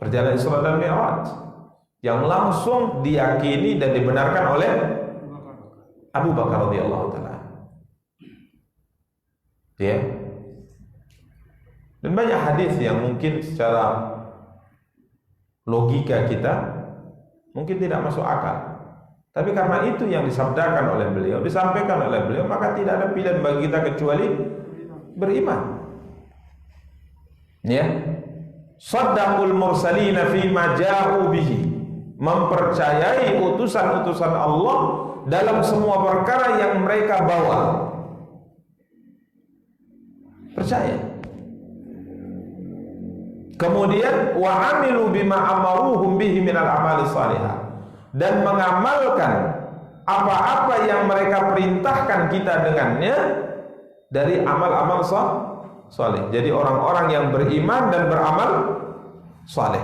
perjalanan Isra dan Mi'raj yang langsung diyakini dan dibenarkan oleh Abu Bakar radhiyallahu taala. Ya. Dan banyak hadis yang mungkin secara logika kita mungkin tidak masuk akal. Tapi karena itu yang disabdakan oleh beliau, disampaikan oleh beliau, maka tidak ada pilihan bagi kita kecuali beriman. Ya, saddaqul mursalina fima ja'u bihi, mempercayai utusan-utusan Allah dalam semua perkara yang mereka bawa. Percaya. Kemudian wa amilu bima amaruhum bihi minal amali salihah, dan mengamalkan apa-apa yang mereka perintahkan kita dengannya dari amal-amal saleh. Jadi orang-orang yang beriman dan beramal saleh.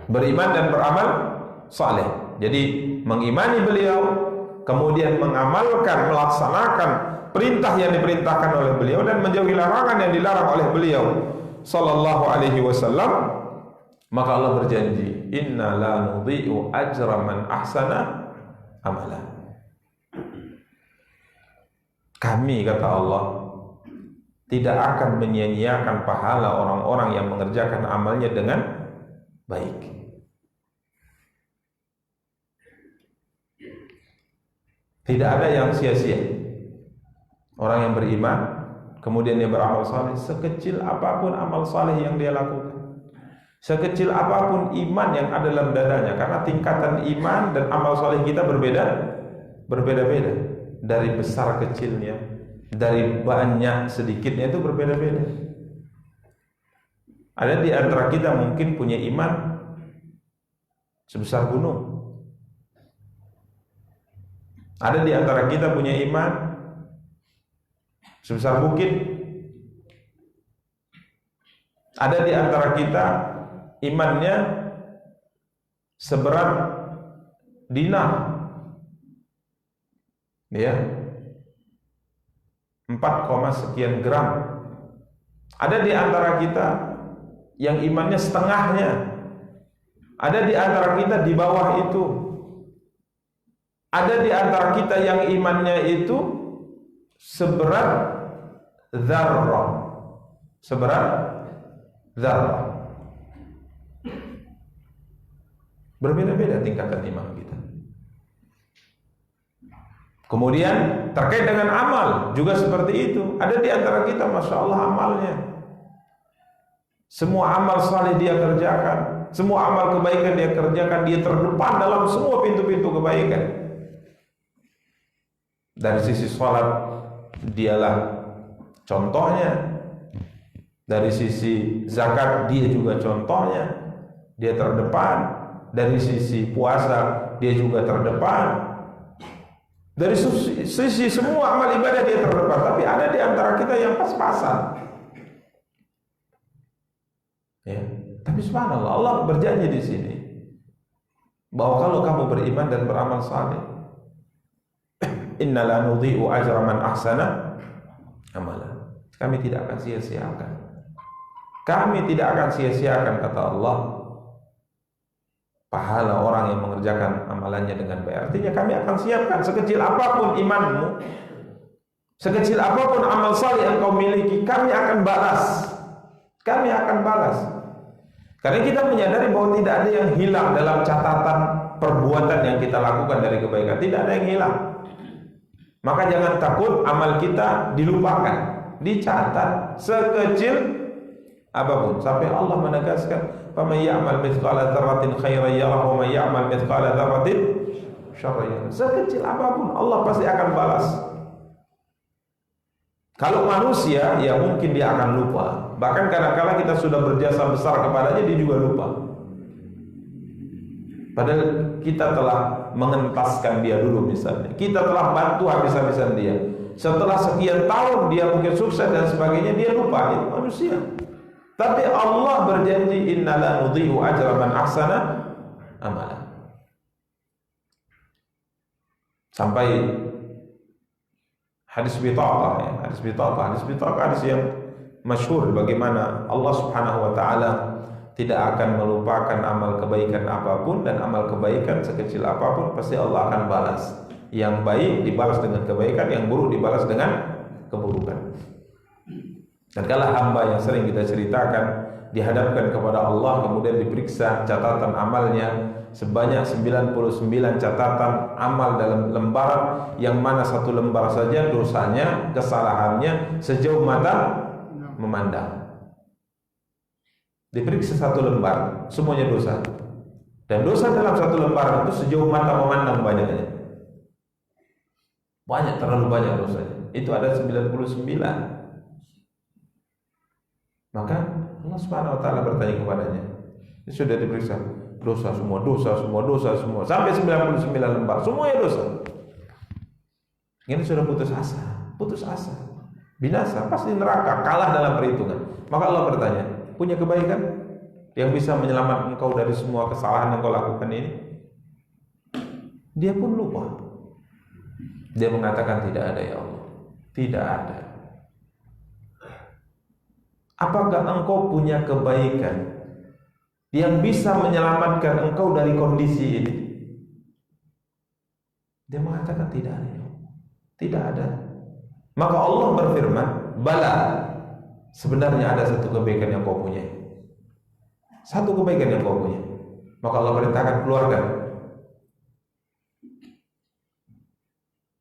Beriman dan beramal saleh. Jadi mengimani beliau, kemudian mengamalkan, melaksanakan perintah yang diperintahkan oleh beliau dan menjauhi larangan yang dilarang oleh beliau sallallahu alaihi wasallam, maka Allah berjanji, inna la nudhi'u ajra man ahsana amala. Kami, kata Allah, tidak akan menyia-nyiakan pahala orang-orang yang mengerjakan amalnya dengan baik. Tidak ada yang sia-sia. Orang yang beriman, kemudian dia beramal saleh, sekecil apapun amal saleh yang dia lakukan, sekecil apapun iman yang ada dalam dadanya, karena tingkatan iman dan amal saleh kita berbeda-beda, dari besar kecilnya, dari banyak sedikitnya itu berbeda-beda. Ada di antara kita mungkin punya iman sebesar gunung. Ada di antara kita punya iman sebesar bukit. Ada di antara kita imannya seberat dinar. Ya. 4, sekian gram. Ada di antara kita yang imannya setengahnya. Ada di antara kita di bawah itu. Ada di antara kita yang imannya itu seberat dzarrah. Seberat dzarrah. Berbeda-beda tingkatan iman kita. Kemudian terkait dengan amal juga seperti itu. Ada di antara kita, masya Allah, amalnya semua amal saleh dia kerjakan, semua amal kebaikan dia kerjakan, dia terdepan dalam semua pintu-pintu kebaikan. Dari sisi sholat dialah contohnya, dari sisi zakat dia juga contohnya, dia terdepan. Dari sisi puasa dia juga terdepan. Dari sisi semua amal ibadah dia terdepan. Tapi ada di antara kita yang pas-pasan. Ya. Tapi subhanallah, Allah berjanji di sini bahwa kalau kamu beriman dan beramal saleh, inna la nudhi'u ajra man ahsana amala. Kami tidak akan sia-siakan. Kami tidak akan sia-siakan, kata Allah, pahala orang yang mengerjakan amalannya dengan baik. Artinya kami akan siapkan sekecil apapun imanmu, sekecil apapun amal saleh yang kau miliki, kami akan balas. Kami akan balas. Karena kita menyadari bahwa tidak ada yang hilang dalam catatan perbuatan yang kita lakukan dari kebaikan. Tidak ada yang hilang. Maka jangan takut amal kita dilupakan, dicatat sekecil apapun. Sampai Allah menegaskan, faman ya'mal mithqala dzarratin khairan yarah wa man ya'mal mithqala dzarratin syarran yarah. Sekecil apapun Allah pasti akan balas. Kalau manusia, ya mungkin dia akan lupa. Bahkan kadang-kadang kita sudah berjasa besar kepadanya, dia juga lupa. Padahal kita telah mengentaskan dia dulu misalnya. Kita telah bantu habis-habisan dia. Setelah sekian tahun dia mungkin sukses dan sebagainya, dia lupa. Itu manusia. Tapi Allah berjanji, inna la nudhi'u ajra man ahsana amala. Sampai hadis bitaqah, ya. Hadis bitaqah hadis yang masyhur, bagaimana Allah Subhanahu wa taala tidak akan melupakan amal kebaikan apapun, dan amal kebaikan sekecil apapun pasti Allah akan balas. Yang baik dibalas dengan kebaikan, yang buruk dibalas dengan keburukan. Dan kalau hamba yang sering kita ceritakan dihadapkan kepada Allah, kemudian diperiksa catatan amalnya sebanyak 99 catatan amal dalam lembar, yang mana satu lembar saja dosanya, kesalahannya sejauh mata memandang. Diperiksa satu lembar, semuanya dosa. Dan dosa dalam satu lembar itu sejauh mata memandang banyaknya. Banyak, terlalu banyak dosanya. Itu ada 99. Maka Allah Subhanahu wa taala bertanya kepadanya. Ini sudah diperiksa, dosa semua, sampai 99 lembar, semuanya dosa. Ini sudah putus asa. Binasa, pasti neraka, kalah dalam perhitungan. Maka Allah bertanya, punya kebaikan yang bisa menyelamatkan engkau dari semua kesalahan yang kau lakukan ini? Dia pun lupa. Dia mengatakan, tidak ada ya Allah, tidak ada. Apakah engkau punya kebaikan yang bisa menyelamatkan engkau dari kondisi ini? Dia mengatakan tidak ada. Tidak ada. Maka Allah berfirman, bala, sebenarnya ada satu kebaikan yang kau punya. Satu kebaikan yang kau punya. Maka Allah perintahkan, keluarkan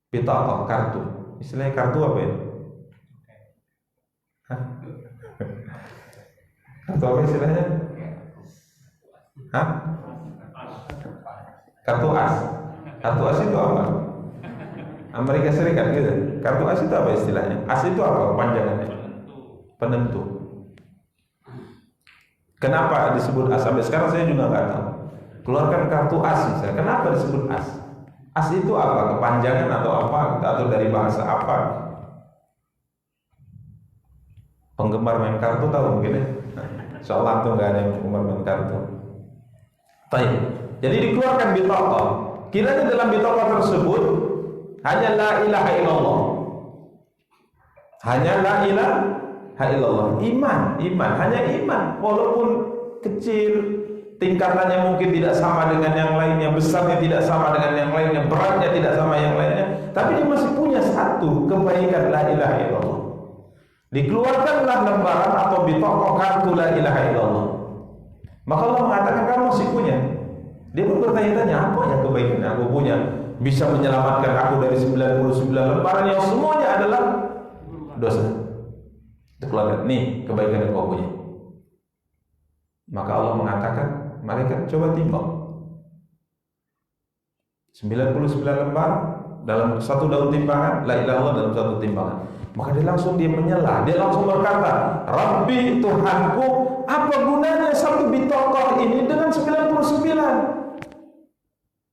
bitaqah, kartu. Istilahnya kartu apa ini? Hah? Kartu apa istilahnya? Hah? Kartu as. Kartu as itu apa? Amerika Serikat gitu. Kartu as itu apa istilahnya? As itu apa panjangannya? Penentu. Kenapa disebut as? Sampai sekarang saya juga nggak tahu. Keluarkan kartu as misalnya. Kenapa disebut as? As itu apa? Kepanjangan atau apa? Atau dari bahasa apa? Penggemar main kartu tahu mungkin ya? Soalnya tuh nggak ada yang penggemar main kartu. Baik. Jadi dikeluarkan bitaqah. Kiranya dalam bitaqah tersebut hanya la ilaha illallah. Hanya la ilaha illallah. Iman, hanya iman. Walaupun kecil, tingkatannya mungkin tidak sama dengan yang lainnya, besarnya tidak sama dengan yang lainnya, beratnya tidak sama yang lainnya, tapi dia masih punya satu kebaikan, la ilaha illallah. Dikeluarkanlah lembaran atau bitaqah kartu la ilaha illallah. Maka Allah mengatakan kamu masih punya. Dia pun bertanya-tanya, apa ya kebaikan yang aku punya bisa menyelamatkan aku dari 99 lembaran yang semuanya adalah dosa. Dikeluarkan, nih kebaikan yang kau punya. Maka Allah mengatakan, malaikat coba timbang 99 lembar dalam satu daun timbangan, la ilaha illallah dalam satu timbangan. Maka dia menyela, dia langsung berkata, Rabbi, Tuhanku, apa gunanya satu bitaqah ini dengan 99?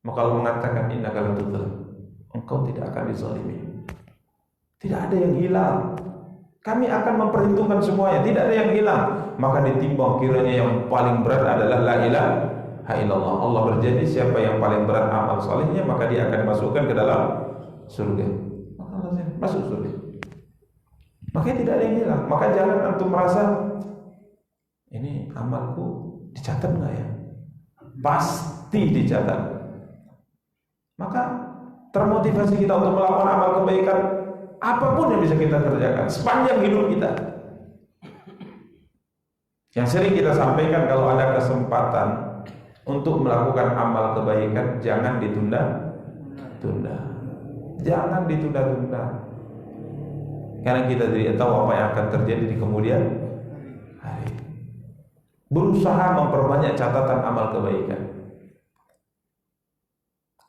Maka Allah mengatakan, innaka la tudzalam, engkau tidak akan dizalimi. Tidak ada yang hilang. Kami akan memperhitungkan semuanya, tidak ada yang hilang. Maka ditimbang, kiranya yang paling berat adalah la ilaha illallah. Allah berjanji siapa yang paling berat amal salehnya, maka dia akan masukkan ke dalam surga. Maka Allah masuk surga. Makanya tidak ada yang hilang. Maka jangan antum merasa ini amalku dicatat nggak ya? Pasti dicatat. Maka termotivasi kita untuk melakukan amal kebaikan apapun yang bisa kita kerjakan sepanjang hidup kita. Yang sering kita sampaikan, kalau ada kesempatan untuk melakukan amal kebaikan, jangan ditunda-tunda. Jangan ditunda-tunda. Karena kita tidak tahu apa yang akan terjadi di kemudian hari. Berusaha memperbanyak catatan amal kebaikan.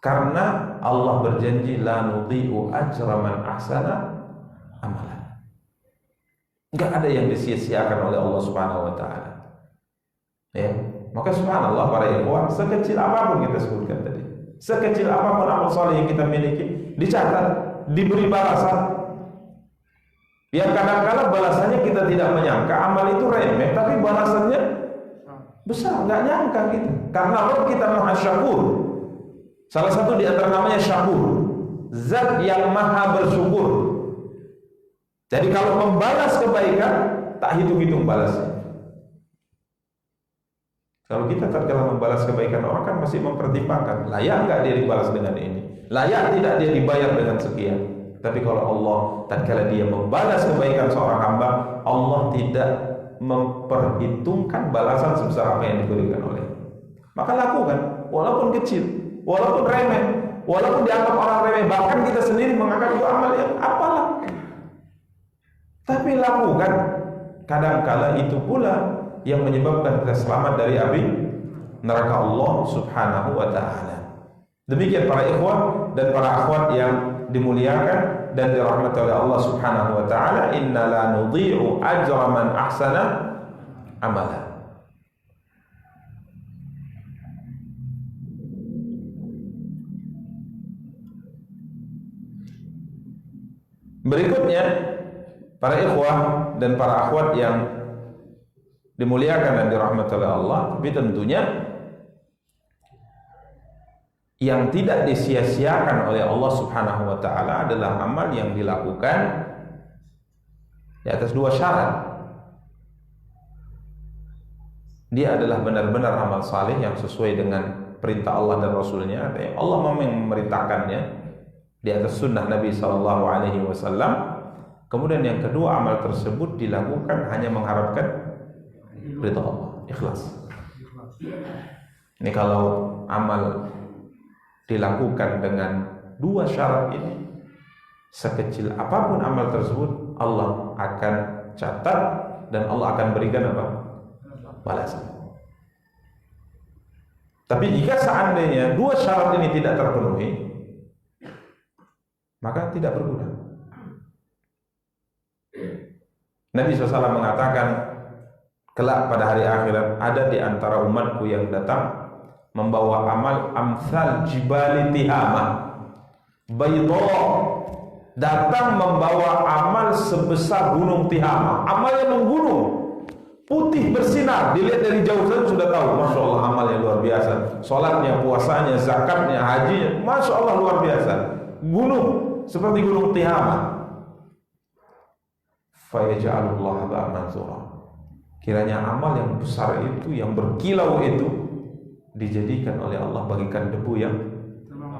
Karena Allah berjanji la nudhi'u ajra man ahsana amalan. Enggak ada yang disia-siakan oleh Allah Subhanahu wa taala. Ya, maka subhanallah para ikhwan, sekecil apapun kita sebutkan tadi, sekecil apapun amal saleh yang kita miliki, dicatat, diberi balasan. Yang kadang-kadang balasannya kita tidak menyangka, amal itu remeh, tapi balasannya besar, enggak nyangka kita. Karena Rabb kita Maha Syakur. Salah satu di antara namanya Syakur, zat yang maha bersyukur. Jadi kalau membalas kebaikan, tak hitung-hitung balasnya. Kalau kita tatkala membalas kebaikan orang kan masih mempertimbangkan, layak enggak dia dibalas dengan ini, layak tidak dia dibayar dengan sekian. Tapi kalau Allah tatkala dia membalas kebaikan seorang hamba, Allah tidak memperhitungkan balasan sebesar apa yang diberikan oleh. Maka lakukan, walaupun kecil, walaupun remeh, walaupun dianggap orang remeh, bahkan kita sendiri menganggap itu amal yang apalah. Tapi lakukan. Kadang-kala itu pula yang menyebabkan kita selamat dari api neraka Allah Subhanahu wa taala. Demikian para ikhwan dan para akhwat yang dimuliakan dan dirahmati oleh Allah Subhanahu wa taala, inna la nudhi'u ajra man ahsana amala. Berikutnya, para ikhwah dan para akhwat yang dimuliakan dan dirahmati oleh Allah, tapi tentunya yang tidak disia-siakan oleh Allah Subhanahu wa taala adalah amal yang dilakukan di atas dua syarat. Dia adalah benar-benar amal saleh yang sesuai dengan perintah Allah dan Rasulnya. Allah memerintahkannya di atas sunnah Nabi Sallallahu Alaihi Wasallam. Kemudian yang kedua, amal tersebut dilakukan hanya mengharapkan ridha Allah, ikhlas. Ini kalau amal dilakukan dengan dua syarat ini, sekecil apapun amal tersebut, Allah akan catat dan Allah akan berikan apa? Balasan. Tapi jika seandainya dua syarat ini tidak terpenuhi, maka tidak berguna. Nabi SAW mengatakan, kelak pada hari akhirat ada di antara umatku yang datang membawa amal amsal jibali tihamah bayda, datang membawa amal sebesar gunung Tihamah, amal yang menggunung, putih bersinar, dilihat dari jauh saja sudah tahu, masya Allah amalnya luar biasa, sholatnya, puasanya, zakatnya, hajinya, masya Allah luar biasa, gunung seperti gunung Tihamah. Fayaj'alullah haba'an mansura, kiranya amal yang besar itu, yang berkilau itu, dijadikan oleh Allah bagikan debu yang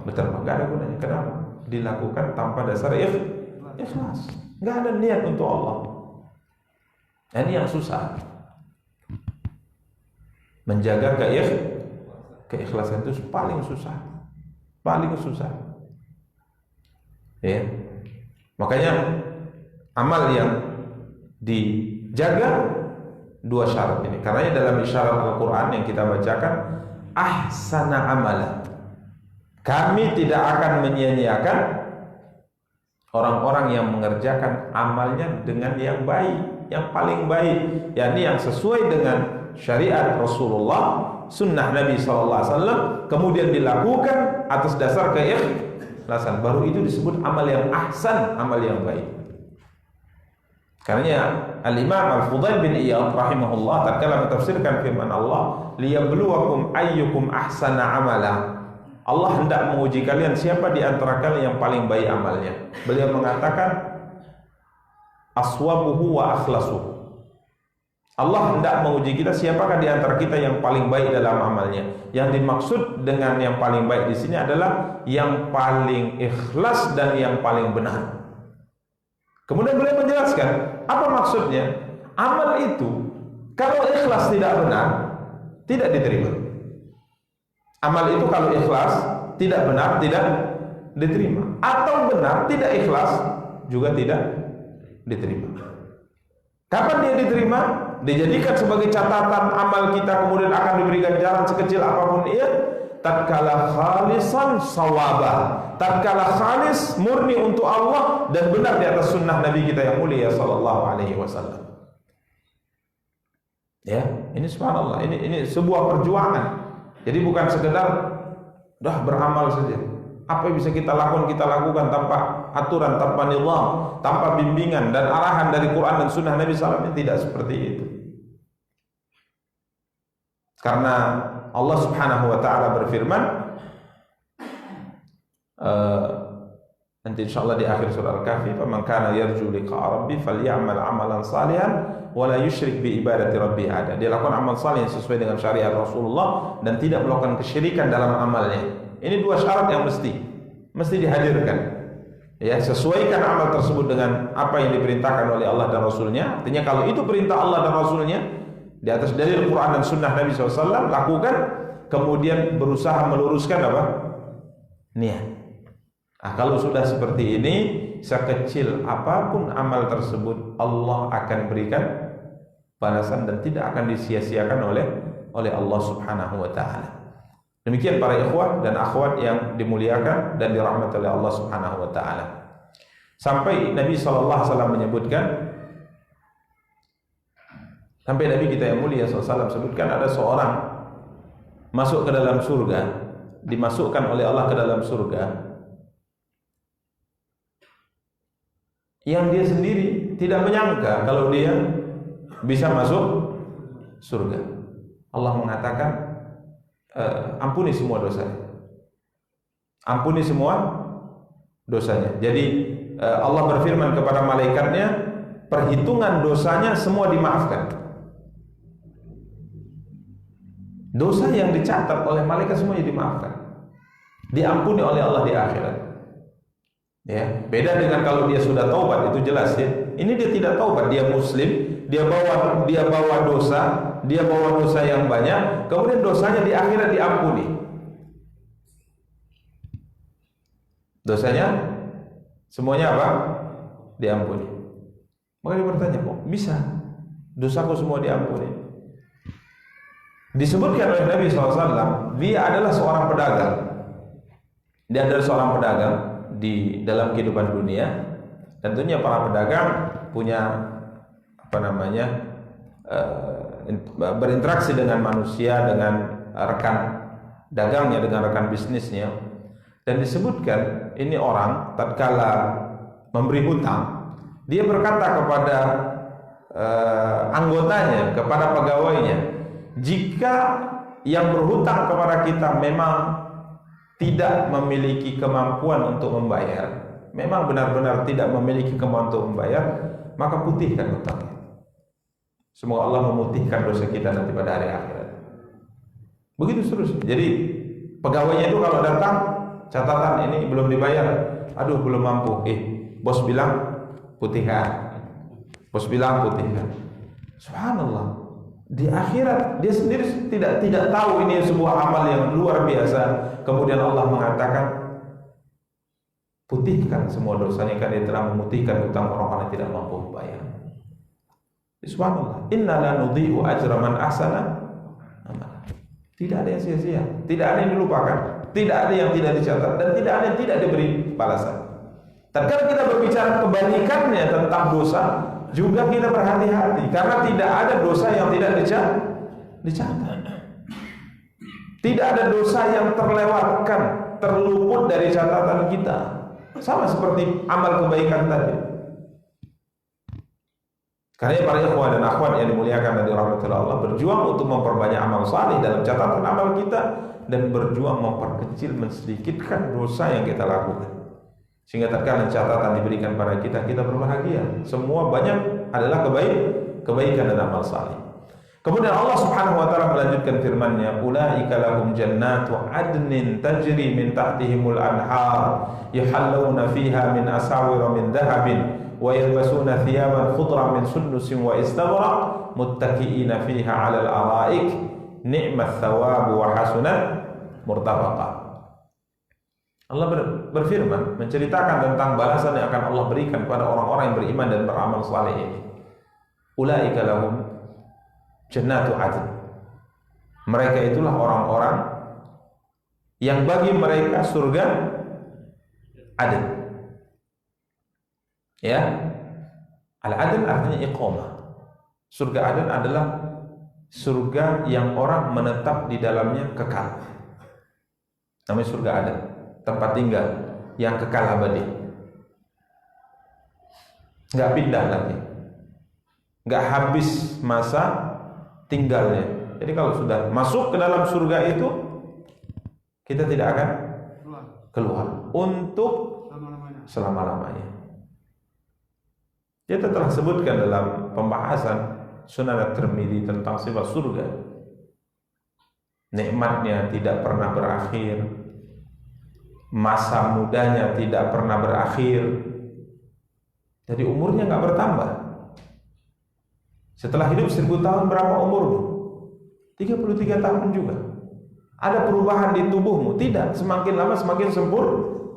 berterbang. Gak ada gunanya. Kenapa? Dilakukan tanpa dasar ikhlas. Gak ada niat untuk Allah. Nah, ini yang susah. Menjaga keikhlasan itu paling susah. Paling susah. Ya. Makanya amal yang dijaga dua syarat ini. Karena dalam isyarat Al-Quran yang kita bacakan, ahsana amala. Kami tidak akan menyia-nyiakan orang-orang yang mengerjakan amalnya dengan yang baik, yang paling baik, yakni yang sesuai dengan syariat Rasulullah, sunnah Nabi SAW, kemudian dilakukan atas dasar keikhlasan. Baru itu disebut amal yang ahsan, amal yang baik. Karena Al-Imam Al-Fudail bin Iyad rahimahullah tatkala mentafsirkan firman Allah, liyabluwakum ayyukum ahsana amala. Allah hendak menguji kalian siapa di antara kalian yang paling baik amalnya. Beliau mengatakan aswabuhu wa akhlasuhu. Allah hendak menguji kita siapakah di antara kita yang paling baik dalam amalnya. Yang dimaksud dengan yang paling baik di sini adalah yang paling ikhlas dan yang paling benar. Kemudian beliau menjelaskan apa maksudnya. Amal itu kalau ikhlas tidak benar, tidak diterima. Amal itu kalau ikhlas tidak benar, tidak diterima. Atau benar tidak ikhlas juga tidak diterima. Kapan dia diterima? Dijadikan sebagai catatan amal kita, kemudian akan diberi ganjaran sekecil apapun ia, tatkala khalisan sawaba, tatkala khalis murni untuk Allah dan benar di atas sunnah Nabi kita yang mulia sallallahu alaihi wasallam. Ya, ini subhanallah, ini sebuah perjuangan. Jadi bukan sekedar dah beramal saja. Apa yang bisa kita lakukan tanpa aturan, tanpa nizam, tanpa bimbingan dan arahan dari Quran dan Sunnah Nabi SAW. Tidak seperti itu. Karena Allah Subhanahu Wa Taala berfirman, nanti insyaallah di akhir surah Al-Kahfi, "Faman kana yarju liqa'a rabbi falyamal 'amalan salihan wa la yusyrik bi ibadati rabbih ahada." Dia lakukan amal saleh yang sesuai dengan syariat Rasulullah dan tidak melakukan kesyirikan dalam amalnya. Ini dua syarat yang mesti dihadirkan. Ya, sesuaikan amal tersebut dengan apa yang diperintahkan oleh Allah dan Rasulnya. Artinya kalau itu perintah Allah dan Rasulnya di atas dalil Quran dan Sunnah Nabi SAW, lakukan. Kemudian berusaha meluruskan apa? Niat. Nah, kalau sudah seperti ini, sekecil apapun amal tersebut, Allah akan berikan balasan dan tidak akan disia-siakan oleh Allah Subhanahu Wa Taala. Demikian para ikhwah dan akhwat yang dimuliakan dan dirahmati oleh Allah Subhanahu Wa Taala. Sampai Nabi SAW menyebutkan, sampai Nabi kita yang mulia SAW sebutkan ada seorang masuk ke dalam surga, dimasukkan oleh Allah ke dalam surga, yang dia sendiri tidak menyangka kalau dia bisa masuk surga. Allah mengatakan, ampuni semua dosanya. Ampuni semua dosanya. Jadi Allah berfirman kepada malaikatnya, perhitungan dosanya semua dimaafkan. Dosa yang dicatat oleh malaikat semuanya dimaafkan, diampuni oleh Allah di akhirat. Ya, beda dengan kalau dia sudah taubat, itu jelas ya. Ini dia tidak taubat, dia muslim, dia bawa dosa yang banyak, kemudian dosanya di akhirat diampuni. Dosanya semuanya apa? Diampuni. Maka dia bertanya, kok bisa dosaku semua diampuni? Disebutkan oleh Nabi SAW, dia adalah seorang pedagang. Dia adalah seorang pedagang di dalam kehidupan dunia. Tentunya para pedagang punya berinteraksi dengan manusia, dengan rekan dagangnya, dengan rekan bisnisnya. Dan disebutkan ini orang tatkala memberi hutang, dia berkata kepada anggotanya, kepada pegawainya, jika yang berhutang kepada kita memang tidak memiliki kemampuan untuk membayar, memang benar-benar tidak memiliki kemampuan untuk membayar, maka putihkan hutangnya. Semoga Allah memutihkan dosa kita nanti pada hari akhirat. Begitu seterusnya. Jadi pegawainya itu kalau datang, catatan ini belum dibayar, aduh belum mampu. Bos bilang putihkan. Bos bilang putihkan. Subhanallah. Di akhirat dia sendiri tidak tahu ini sebuah amal yang luar biasa. Kemudian Allah mengatakan, putihkan semua dosanya karena dia telah memutihkan hutang orang-orang yang tidak mampu membayar. Subhanallah. Inna la nudhi'u ajra man ahsana amala. Tidak ada yang sia-sia, tidak ada yang dilupakan, tidak ada yang tidak dicatat, dan tidak ada yang tidak diberi balasan. Tatkala kita berbicara kebalikannya tentang dosa, juga kita berhati-hati karena tidak ada dosa yang tidak dicatat. Tidak ada dosa yang terlewatkan, terluput dari catatan kita. Sama seperti amal kebaikan tadi. Karena para ikhwah dan akhwat yang dimuliakan dan dirahmati Allah, berjuang untuk memperbanyak amal saleh dalam catatan amal kita dan berjuang memperkecil, mensedikitkan dosa yang kita lakukan. Sehingga tatkala catatan diberikan pada kita, kita berbahagia. Semua banyak adalah kebaikan dan amal saleh. Kemudian Allah Subhanahu wa taala melanjutkan firman-Nya, "Ulaika lahum jannatu adnin tajri min tahtihimul anhar, yuhallawna fiha min asawir min dhahabin wa yalbasuna thiyaban khudran min sundusin wa istabrak, muttaqiina fiha 'alal araik, ni'mat thawabu wa hasunat murtafaqa." Allah berfirman menceritakan tentang balasan yang akan Allah berikan kepada orang-orang yang beriman dan beramal saleh ini. Ulaika lahum jannatu adn. Mereka itulah orang-orang yang bagi mereka surga adn. Ya. Al-adn artinya iqamah. Surga adn adalah surga yang orang menetap di dalamnya kekal. Namanya surga adn, tempat tinggal yang kekal abadi, nggak pindah lagi, nggak habis masa tinggalnya. Jadi kalau sudah masuk ke dalam surga itu, kita tidak akan keluar untuk selama-lamanya. Kita telah sebutkan dalam pembahasan Sunan At-Tirmidzi tentang sifat surga, nikmatnya tidak pernah berakhir, masa mudanya tidak pernah berakhir, jadi umurnya nggak bertambah. Setelah hidup 1000 tahun berapa umurmu? 33 tahun juga. Ada perubahan di tubuhmu? Tidak, semakin lama semakin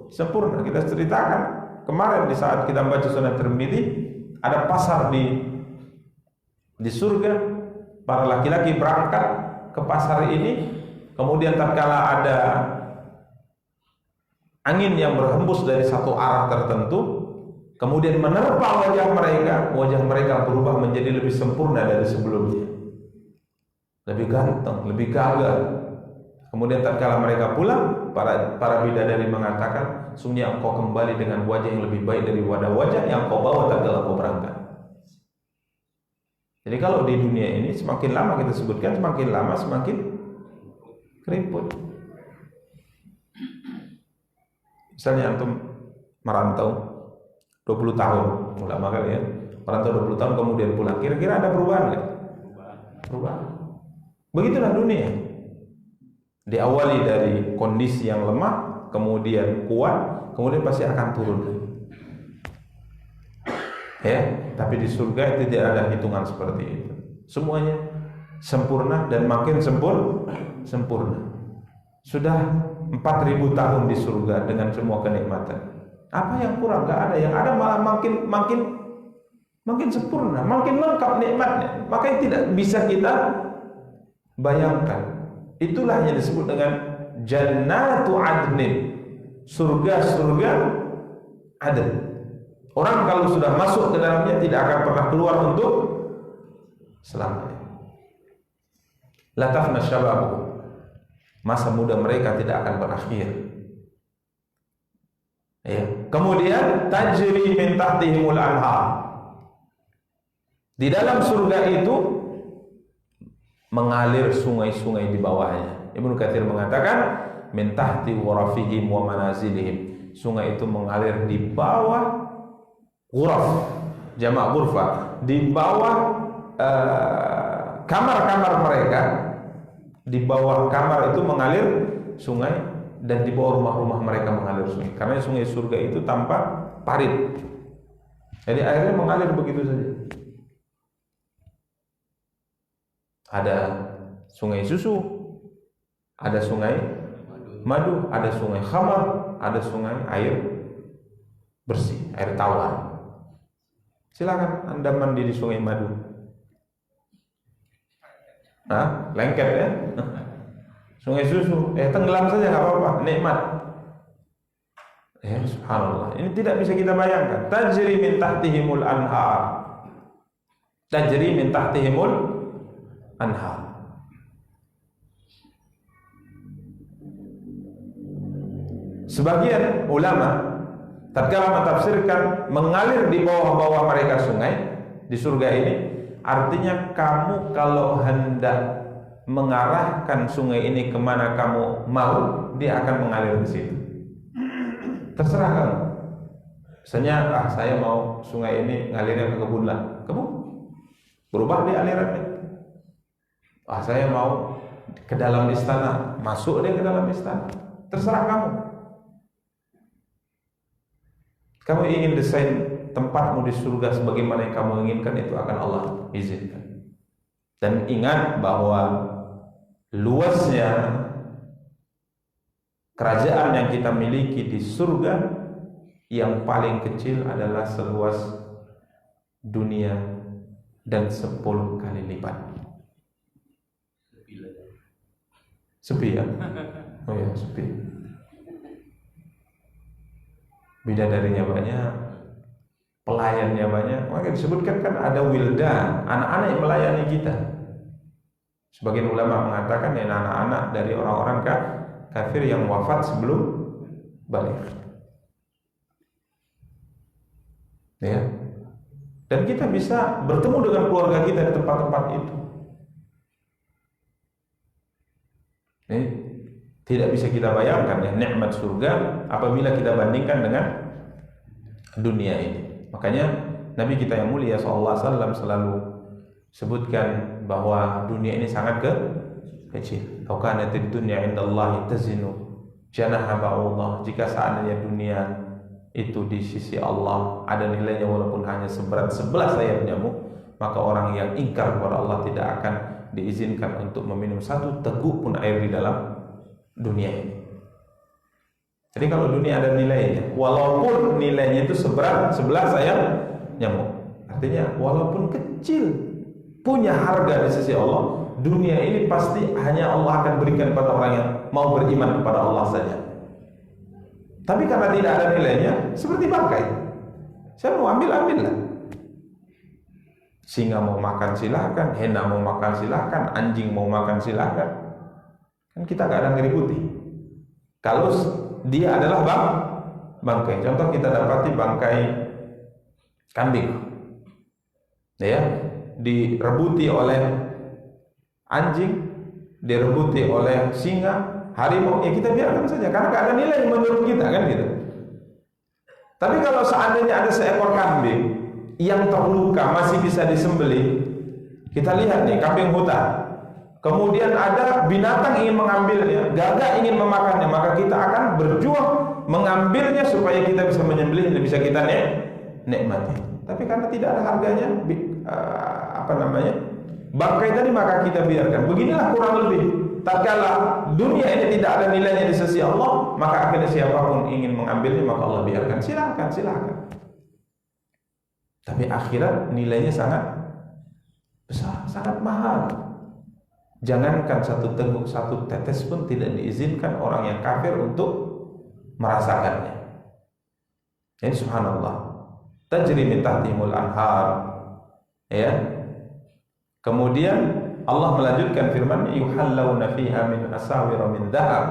sempurna. Kita ceritakan kemarin di saat kita baca Sunan Tirmidzi, ada pasar di surga. Para laki-laki berangkat ke pasar ini, kemudian tatkala ada angin yang berhembus dari satu arah tertentu, kemudian menerpa wajah mereka berubah menjadi lebih sempurna dari sebelumnya, lebih ganteng, lebih gagah. Kemudian tatkala mereka pulang, para bidadari mengatakan, sungguhnya engkau kembali dengan wajah yang lebih baik dari wajah yang kau bawa tatkala kau berangkat. Jadi kalau di dunia ini semakin lama kita sebutkan, semakin lama semakin keriput. Misalnya antum merantau 20 tahun, ulama kali ya, merantau 20 tahun kemudian pulang, kira-kira ada perubahan nggak? Perubahan. Begitulah dunia. Diawali dari kondisi yang lemah, kemudian kuat, kemudian pasti akan turun. Ya, tapi di surga itu tidak ada hitungan seperti itu. Semuanya sempurna dan makin sempurna. Sudah 4000 tahun di surga dengan semua kenikmatan. Apa yang kurang? Gak ada. Yang ada malah makin sempurna, makin lengkap nikmatnya. Makanya tidak bisa kita bayangkan. Itulah yang disebut dengan jannatu adnin, surga adn. Orang kalau sudah masuk ke dalamnya tidak akan pernah keluar untuk selamanya. La tafna syababu, masa muda mereka tidak akan berakhir. Ya. Kemudian tajri min tahtihimul anhar. Di dalam surga itu mengalir sungai-sungai di bawahnya. Ibnu Katsir mengatakan min tahti ghurafihim wa manazilihim. Sungai itu mengalir di bawah ghuraf, jamak ghurfah, di bawah kamar-kamar mereka. Di bawah kamar itu mengalir sungai, dan di bawah rumah-rumah mereka mengalir sungai. Karena sungai surga itu tanpa parit, jadi airnya mengalir begitu saja. Ada sungai susu, ada sungai madu, ada sungai khamar, ada sungai air bersih, air tawar. Silakan Anda mandi di sungai madu. Lengket ya. Sungai susu, tenggelam saja nggak apa-apa, nikmat. Subhanallah. Ini tidak bisa kita bayangkan. Tajri min tahtihimul anhar. Tajri min tahtihimul anhar. Sebagian ulama tatkala mentafsirkan mengalir di bawah-bawah mereka sungai di surga ini, artinya kamu kalau hendak mengarahkan sungai ini kemana kamu mau, dia akan mengalir di situ. Terserah kamu. Misalnya, saya mau sungai ini ngalirnya ke kebun lah, berubah dia alirannya. Saya mau ke dalam istana, masuk dia ke dalam istana. Terserah kamu. Kamu ingin desain tempatmu di surga sebagaimana yang kamu inginkan, itu akan Allah izinkan. Dan ingat bahwa luasnya kerajaan yang kita miliki di surga yang paling kecil adalah seluas dunia dan 10 kali lipat. Sepi ya? Oh ya, sepi. Bidadarinya banyak, pelayannya banyak. Maka disebutkan kan ada wildan, anak-anak yang melayani kita. Sebagian ulama mengatakan ini anak-anak dari orang-orang kafir yang wafat sebelum balik. Ya. Dan kita bisa bertemu dengan keluarga kita di tempat-tempat itu. Ini tidak bisa kita bayangkan ya nikmat surga apabila kita bandingkan dengan dunia ini. Makanya Nabi kita yang mulia sallallahu alaihi wasallam selalu sebutkan bahwa dunia ini sangat kecil. Au kanatid dunya indallahi tazinu janaha ba'udah. Jika seandainya dunia itu di sisi Allah ada nilainya walaupun hanya seberat 11 sayap nyamuk, maka orang yang ingkar kepada Allah tidak akan diizinkan untuk meminum satu teguk pun air di dalam dunia ini. Jadi kalau dunia ada nilainya, walaupun nilainya itu seberat 11 sayap nyamuk, artinya walaupun kecil punya harga di sisi Allah, dunia ini pasti hanya Allah akan berikan kepada orang yang mau beriman kepada Allah saja. Tapi karena tidak ada nilainya, seperti bangkai. Saya mau ambil-ambillah. Singa mau makan silakan, hena mau makan silakan, anjing mau makan silakan. Kan kita gak ada ngeributi. Kalau dia adalah bangkai. Contoh kita dapati bangkai kambing, ya, direbuti oleh anjing, direbuti oleh singa, harimau, ya kita biarkan saja karena gak ada nilai menurut kita kan gitu. Tapi kalau seandainya ada seekor kambing yang terluka masih bisa disembelih, kita lihat nih kambing hutan. Kemudian ada binatang ingin mengambilnya, gagak ingin memakannya, maka kita akan berjuang mengambilnya supaya kita bisa menyembelih dan bisa kita nikmati. Tapi karena tidak ada harganya, bangkai tadi, maka kita biarkan. Beginilah kurang lebih. Tatkala dunia ini tidak ada nilainya di sisi Allah, maka akhirnya siapapun ingin mengambilnya, maka Allah biarkan. Silakan. Tapi akhirat nilainya sangat besar, sangat mahal. Jangankan satu teguk, satu tetes pun tidak diizinkan orang yang kafir untuk merasakannya. Ini subhanallah. Tajri min tahtihimul anhar. Ya. Kemudian Allah melanjutkan firman-Nya, yuhallawna fiha min asawira min dhahab.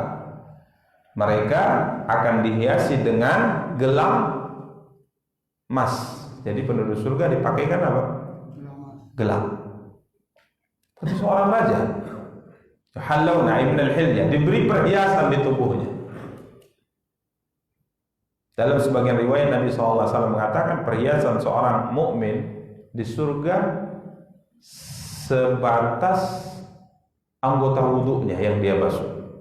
Mereka akan dihiasi dengan gelang emas. Jadi penduduk surga dipakaikan apa? Gelang. Seperti seorang raja. Halawna ibn al-hilyah, diberi perhiasan di tubuhnya. Dalam sebagian riwayat Nabi SAW mengatakan perhiasan seorang mukmin di surga sebatas anggota wudhunya yang dia basuh.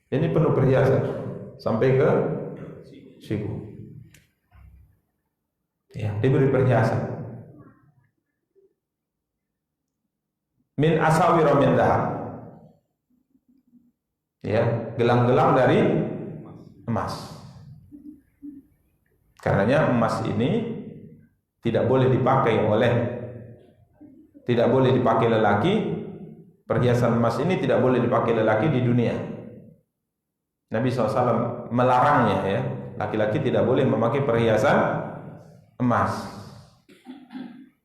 Ini penuh perhiasan sampai ke siku. Ya, diberi perhiasan. min asawira min dhahab. Ya, gelang-gelang dari emas. Karenanya emas ini tidak boleh dipakai lelaki. Perhiasan emas ini tidak boleh dipakai lelaki di dunia. Nabi SAW melarangnya, ya. Laki-laki tidak boleh memakai perhiasan emas.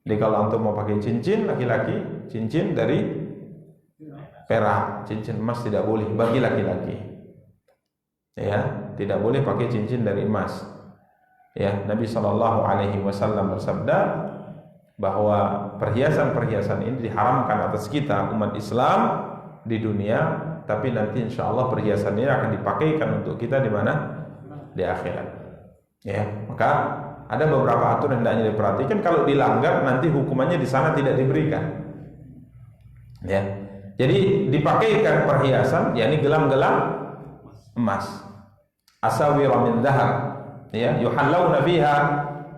Jadi kalau antum mau pakai cincin, laki-laki cincin dari perak, cincin emas tidak boleh bagi laki-laki. Ya, tidak boleh pakai cincin dari emas. Ya, Nabi SAW bersabda bahwa perhiasan-perhiasan ini diharamkan atas kita umat Islam di dunia, tapi nanti insya Allah perhiasan ini akan dipakaikan untuk kita di mana? Di akhirat. Ya, maka ada beberapa aturan yang hendaknya diperhatikan. Kalau dilanggar nanti hukumannya di sana tidak diberikan. Ya, jadi dipakaikan perhiasan, yakni gelang-gelang emas, asawira min dhahab. Ya, yuhallawna fiha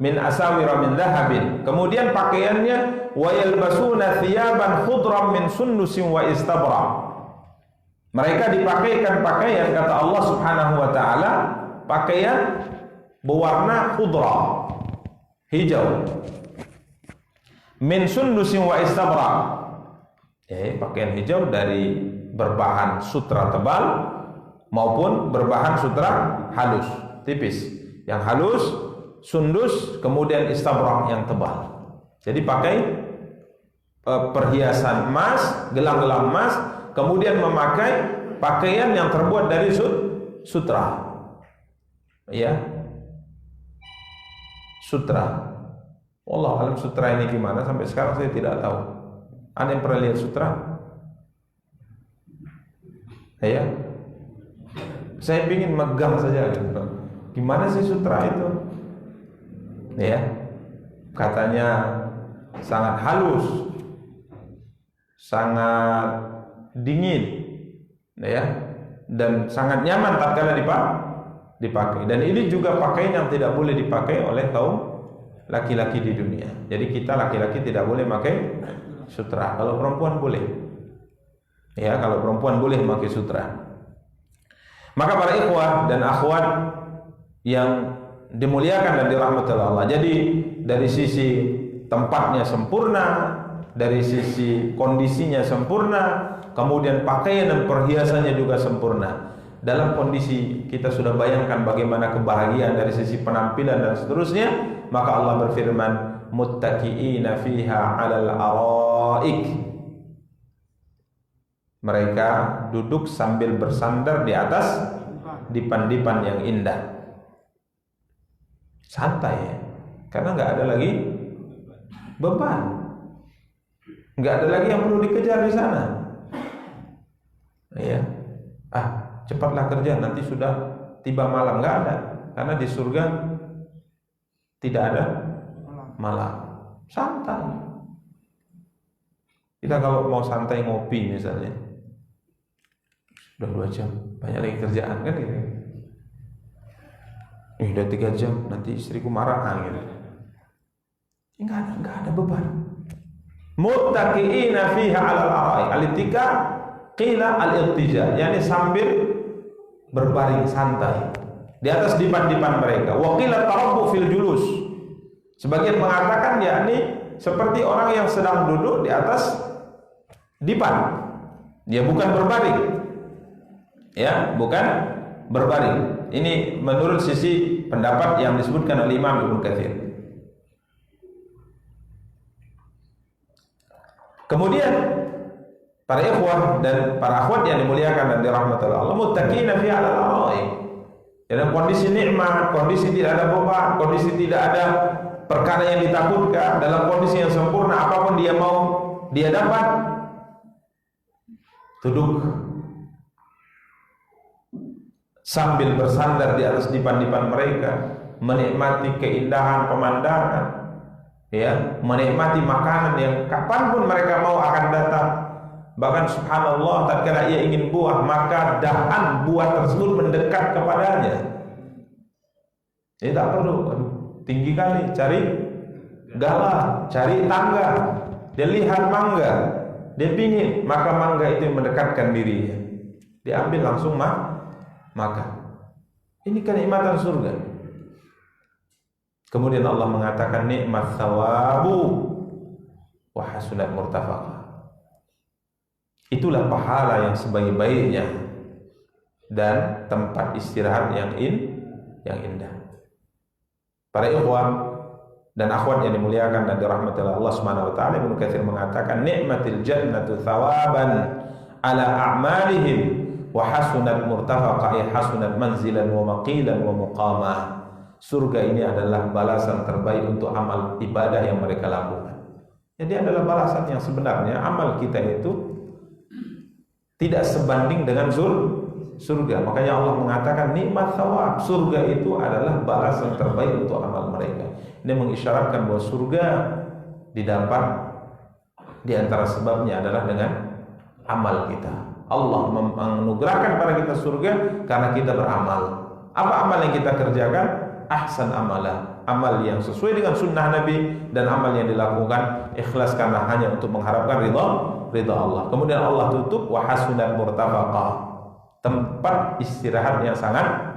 min asawira min dhahabin. Kemudian pakaiannya wa yalbasuna thiyaban khudran min sundusin wa istabra. Mereka dipakaikan pakaian, kata Allah Subhanahu wa taala, pakaian berwarna khudra, hijau, min sundusin wa istabra. Pakaian hijau dari berbahan sutra tebal maupun berbahan sutra halus, tipis. Yang halus, sundus, kemudian istabrak yang tebal. Jadi pakai perhiasan emas, gelang-gelang emas, kemudian memakai pakaian yang terbuat dari sutra. Ya, sutra. Allah alam sutra ini gimana, sampai sekarang saya tidak tahu. Ada yang pernah lihat sutra? Ya, saya ingin megang saja gitu. Gimana sih sutra itu? Ya, katanya sangat halus, sangat dingin, ya, dan sangat nyaman tatkala dipakai. Dan ini juga pakaian yang tidak boleh dipakai oleh kaum laki-laki di dunia. Jadi kita laki-laki tidak boleh pakai sutra. Kalau perempuan boleh. Ya, kalau perempuan boleh pakai sutra. Maka para ikhwah dan akhwat yang dimuliakan dan dirahmati Allah. Jadi dari sisi tempatnya sempurna, dari sisi kondisinya sempurna, kemudian pakaian dan perhiasannya juga sempurna. Dalam kondisi kita sudah bayangkan bagaimana kebahagiaan dari sisi penampilan dan seterusnya, maka Allah berfirman, muttaqiina fiha 'alal araik. Mereka duduk sambil bersandar di atas dipan-dipan yang indah. Santai, ya, karena nggak ada lagi beban, nggak ada lagi yang perlu dikejar di sana. Ya, cepatlah kerja, nanti sudah tiba malam. Nggak ada, karena di surga tidak ada malam. Santai. Kita kalau mau santai ngopi misalnya, sudah 2 jam, banyak lagi kerjaan kan gitu. Udah 3 jam, nanti istriku marah gitu. Enggak ada beban. Muttaqiina fiha 'alal ara'i. Al-ittika qila al-ittija, yakni sambil berbaring santai di atas dipan-dipan mereka. Wa qila tarabbu fil julus. Sebagian mengatakan yakni seperti orang yang sedang duduk di atas dipan. Dia bukan berbaring. Ya, bukan berbaring. Ini menurut sisi pendapat yang disebutkan oleh Imam Ibnu Katsir. Kemudian para ikhwah dan para akhwat yang dimuliakan dan dirahmati Allah, muttaqina fi 'alal ara'i. Dalam kondisi nikmat, kondisi tidak ada beban, kondisi tidak ada perkara yang ditakutkan, dalam kondisi yang sempurna, apapun dia mau dia dapat, duduk sambil bersandar di atas dipan-dipan mereka, menikmati keindahan pemandangan, ya, menikmati makanan yang kapanpun mereka mau akan datang. Bahkan subhanallah, tatkala ia ingin buah, maka dahan buah tersebut mendekat kepadanya. Dia tak perlu, tinggi kali, cari galah, cari tangga, dia lihat mangga, Dia pingin, maka mangga itu yang mendekatkan dirinya. Dia ambil langsung makan. Ini kenikmatan surga. Kemudian Allah mengatakan nikmat thawabu wa hasunat murtafaqah. Itulah pahala yang sebaik-baiknya dan tempat istirahat yang indah. Para ikhwan dan akhwat yang dimuliakan dan dirahmati oleh Allah Subhanahu wa taala, Ibnu Katsir mengatakan nikmatil jannatu thawaban ala a'malihim wa hasunat murtafaqa, ay hasunat manzilan wa maqilan wa muqama. Surga ini adalah balasan terbaik untuk amal ibadah yang mereka lakukan. Jadi adalah balasan yang sebenarnya amal kita itu tidak sebanding dengan surga. Makanya Allah mengatakan nikmat thawab. Surga itu adalah balasan terbaik untuk amal mereka. Ini mengisyaratkan bahwa surga didapat di antara sebabnya adalah dengan amal kita. Allah menganugerahkan pada kita surga karena kita beramal. Apa amal yang kita kerjakan? Ahsan amala, amal yang sesuai dengan sunnah Nabi, dan amal yang dilakukan ikhlas karena hanya untuk mengharapkan ridha Allah. Kemudian Allah tutup wa hasunat murtafaqah, tempat istirahat yang sangat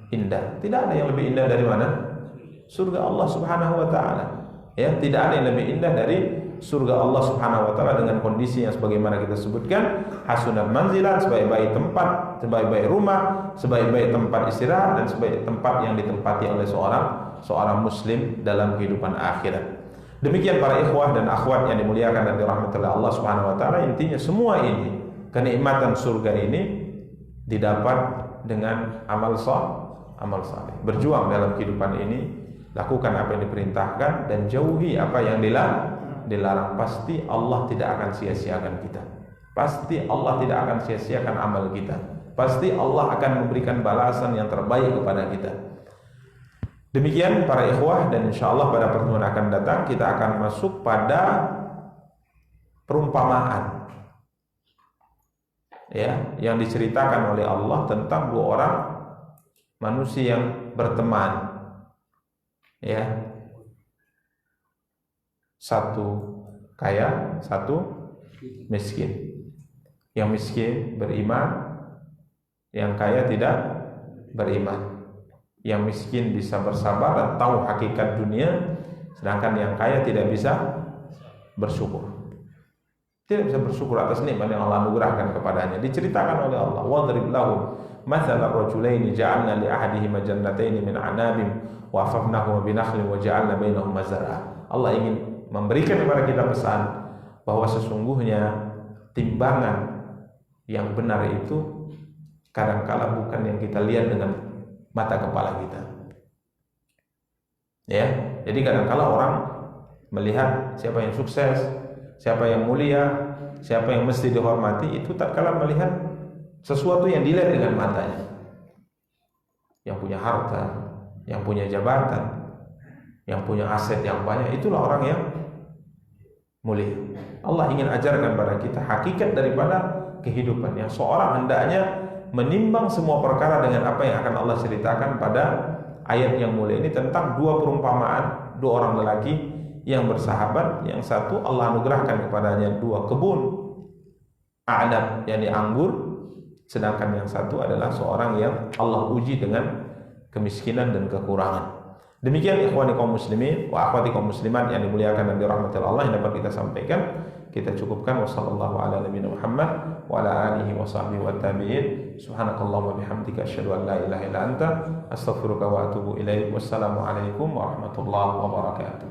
indah. Tidak ada yang lebih indah dari mana? Surga Allah Subhanahu wa taala. Ya, tidak ada yang lebih indah dari surga Allah Subhanahu wa taala dengan kondisi yang sebagaimana kita sebutkan, hasunat manzilan, sebaik-baik tempat, sebaik-baik rumah, sebaik-baik tempat istirahat, dan sebaik tempat yang ditempati oleh seorang muslim dalam kehidupan akhirat. Demikian para ikhwah dan akhwat yang dimuliakan dan dirahmati oleh Allah Subhanahu wa taala, intinya semua ini, kenikmatan surga ini didapat dengan amal saleh. Berjuang dalam kehidupan ini, lakukan apa yang diperintahkan dan jauhi apa yang dilarang. Pasti Allah tidak akan sia-siakan kita. Pasti Allah tidak akan sia-siakan amal kita. Pasti Allah akan memberikan balasan yang terbaik kepada kita. Demikian para ikhwah, dan insyaallah pada pertemuan akan datang kita akan masuk pada perumpamaan ya, yang diceritakan oleh Allah tentang dua orang manusia yang berteman. Ya, satu kaya, satu miskin. Yang miskin beriman, yang kaya tidak beriman. Yang miskin bisa bersabar dan tahu hakikat dunia, sedangkan yang kaya tidak bisa bersyukur. Tidak bisa bersyukur atas nikmat yang Allah anugerahkan kepadanya. Diceritakan oleh Allah, wadrib lahum mathalan rajulaini ja'alna li ahadihima jannataini min 'anabin wa afafnahuma bi nakhlin wa ja'alna bainahuma zar'a. Allah ingin memberikan kepada kita pesan bahwa sesungguhnya timbangan yang benar itu kadangkala bukan yang kita lihat dengan mata kepala kita. Ya, jadi kadangkala orang melihat siapa yang sukses, siapa yang mulia, siapa yang mesti dihormati, itu tatkala melihat sesuatu yang dilihat dengan matanya. Yang punya harta, yang punya jabatan, yang punya aset yang banyak, itulah orang yang mulia. Allah ingin ajarkan pada kita hakikat daripada kehidupan, yang seorang hendaknya menimbang semua perkara dengan apa yang akan Allah ceritakan pada ayat yang mulia ini tentang dua perumpamaan dua orang lelaki yang bersahabat. Yang satu Allah anugerahkan kepadanya dua kebun a'nab, yakni anggur, sedangkan yang satu adalah seorang yang Allah uji dengan kemiskinan dan kekurangan. Demikian ikhwani kaum muslimin wa akhwati kaum muslimat yang dimuliakan dan dirahmati Allah yang dapat kita sampaikan. Kita cukupkan. Wassallallahu ala nabiyina Muhammad wa ala alihi wa sahbihi wa tabi'in. Subhanakallahumma bihamdika asyhadu an la ilaha illa anta astaghfiruka wa atubu ilaik. Wassalamu alaikum warahmatullahi wabarakatuh.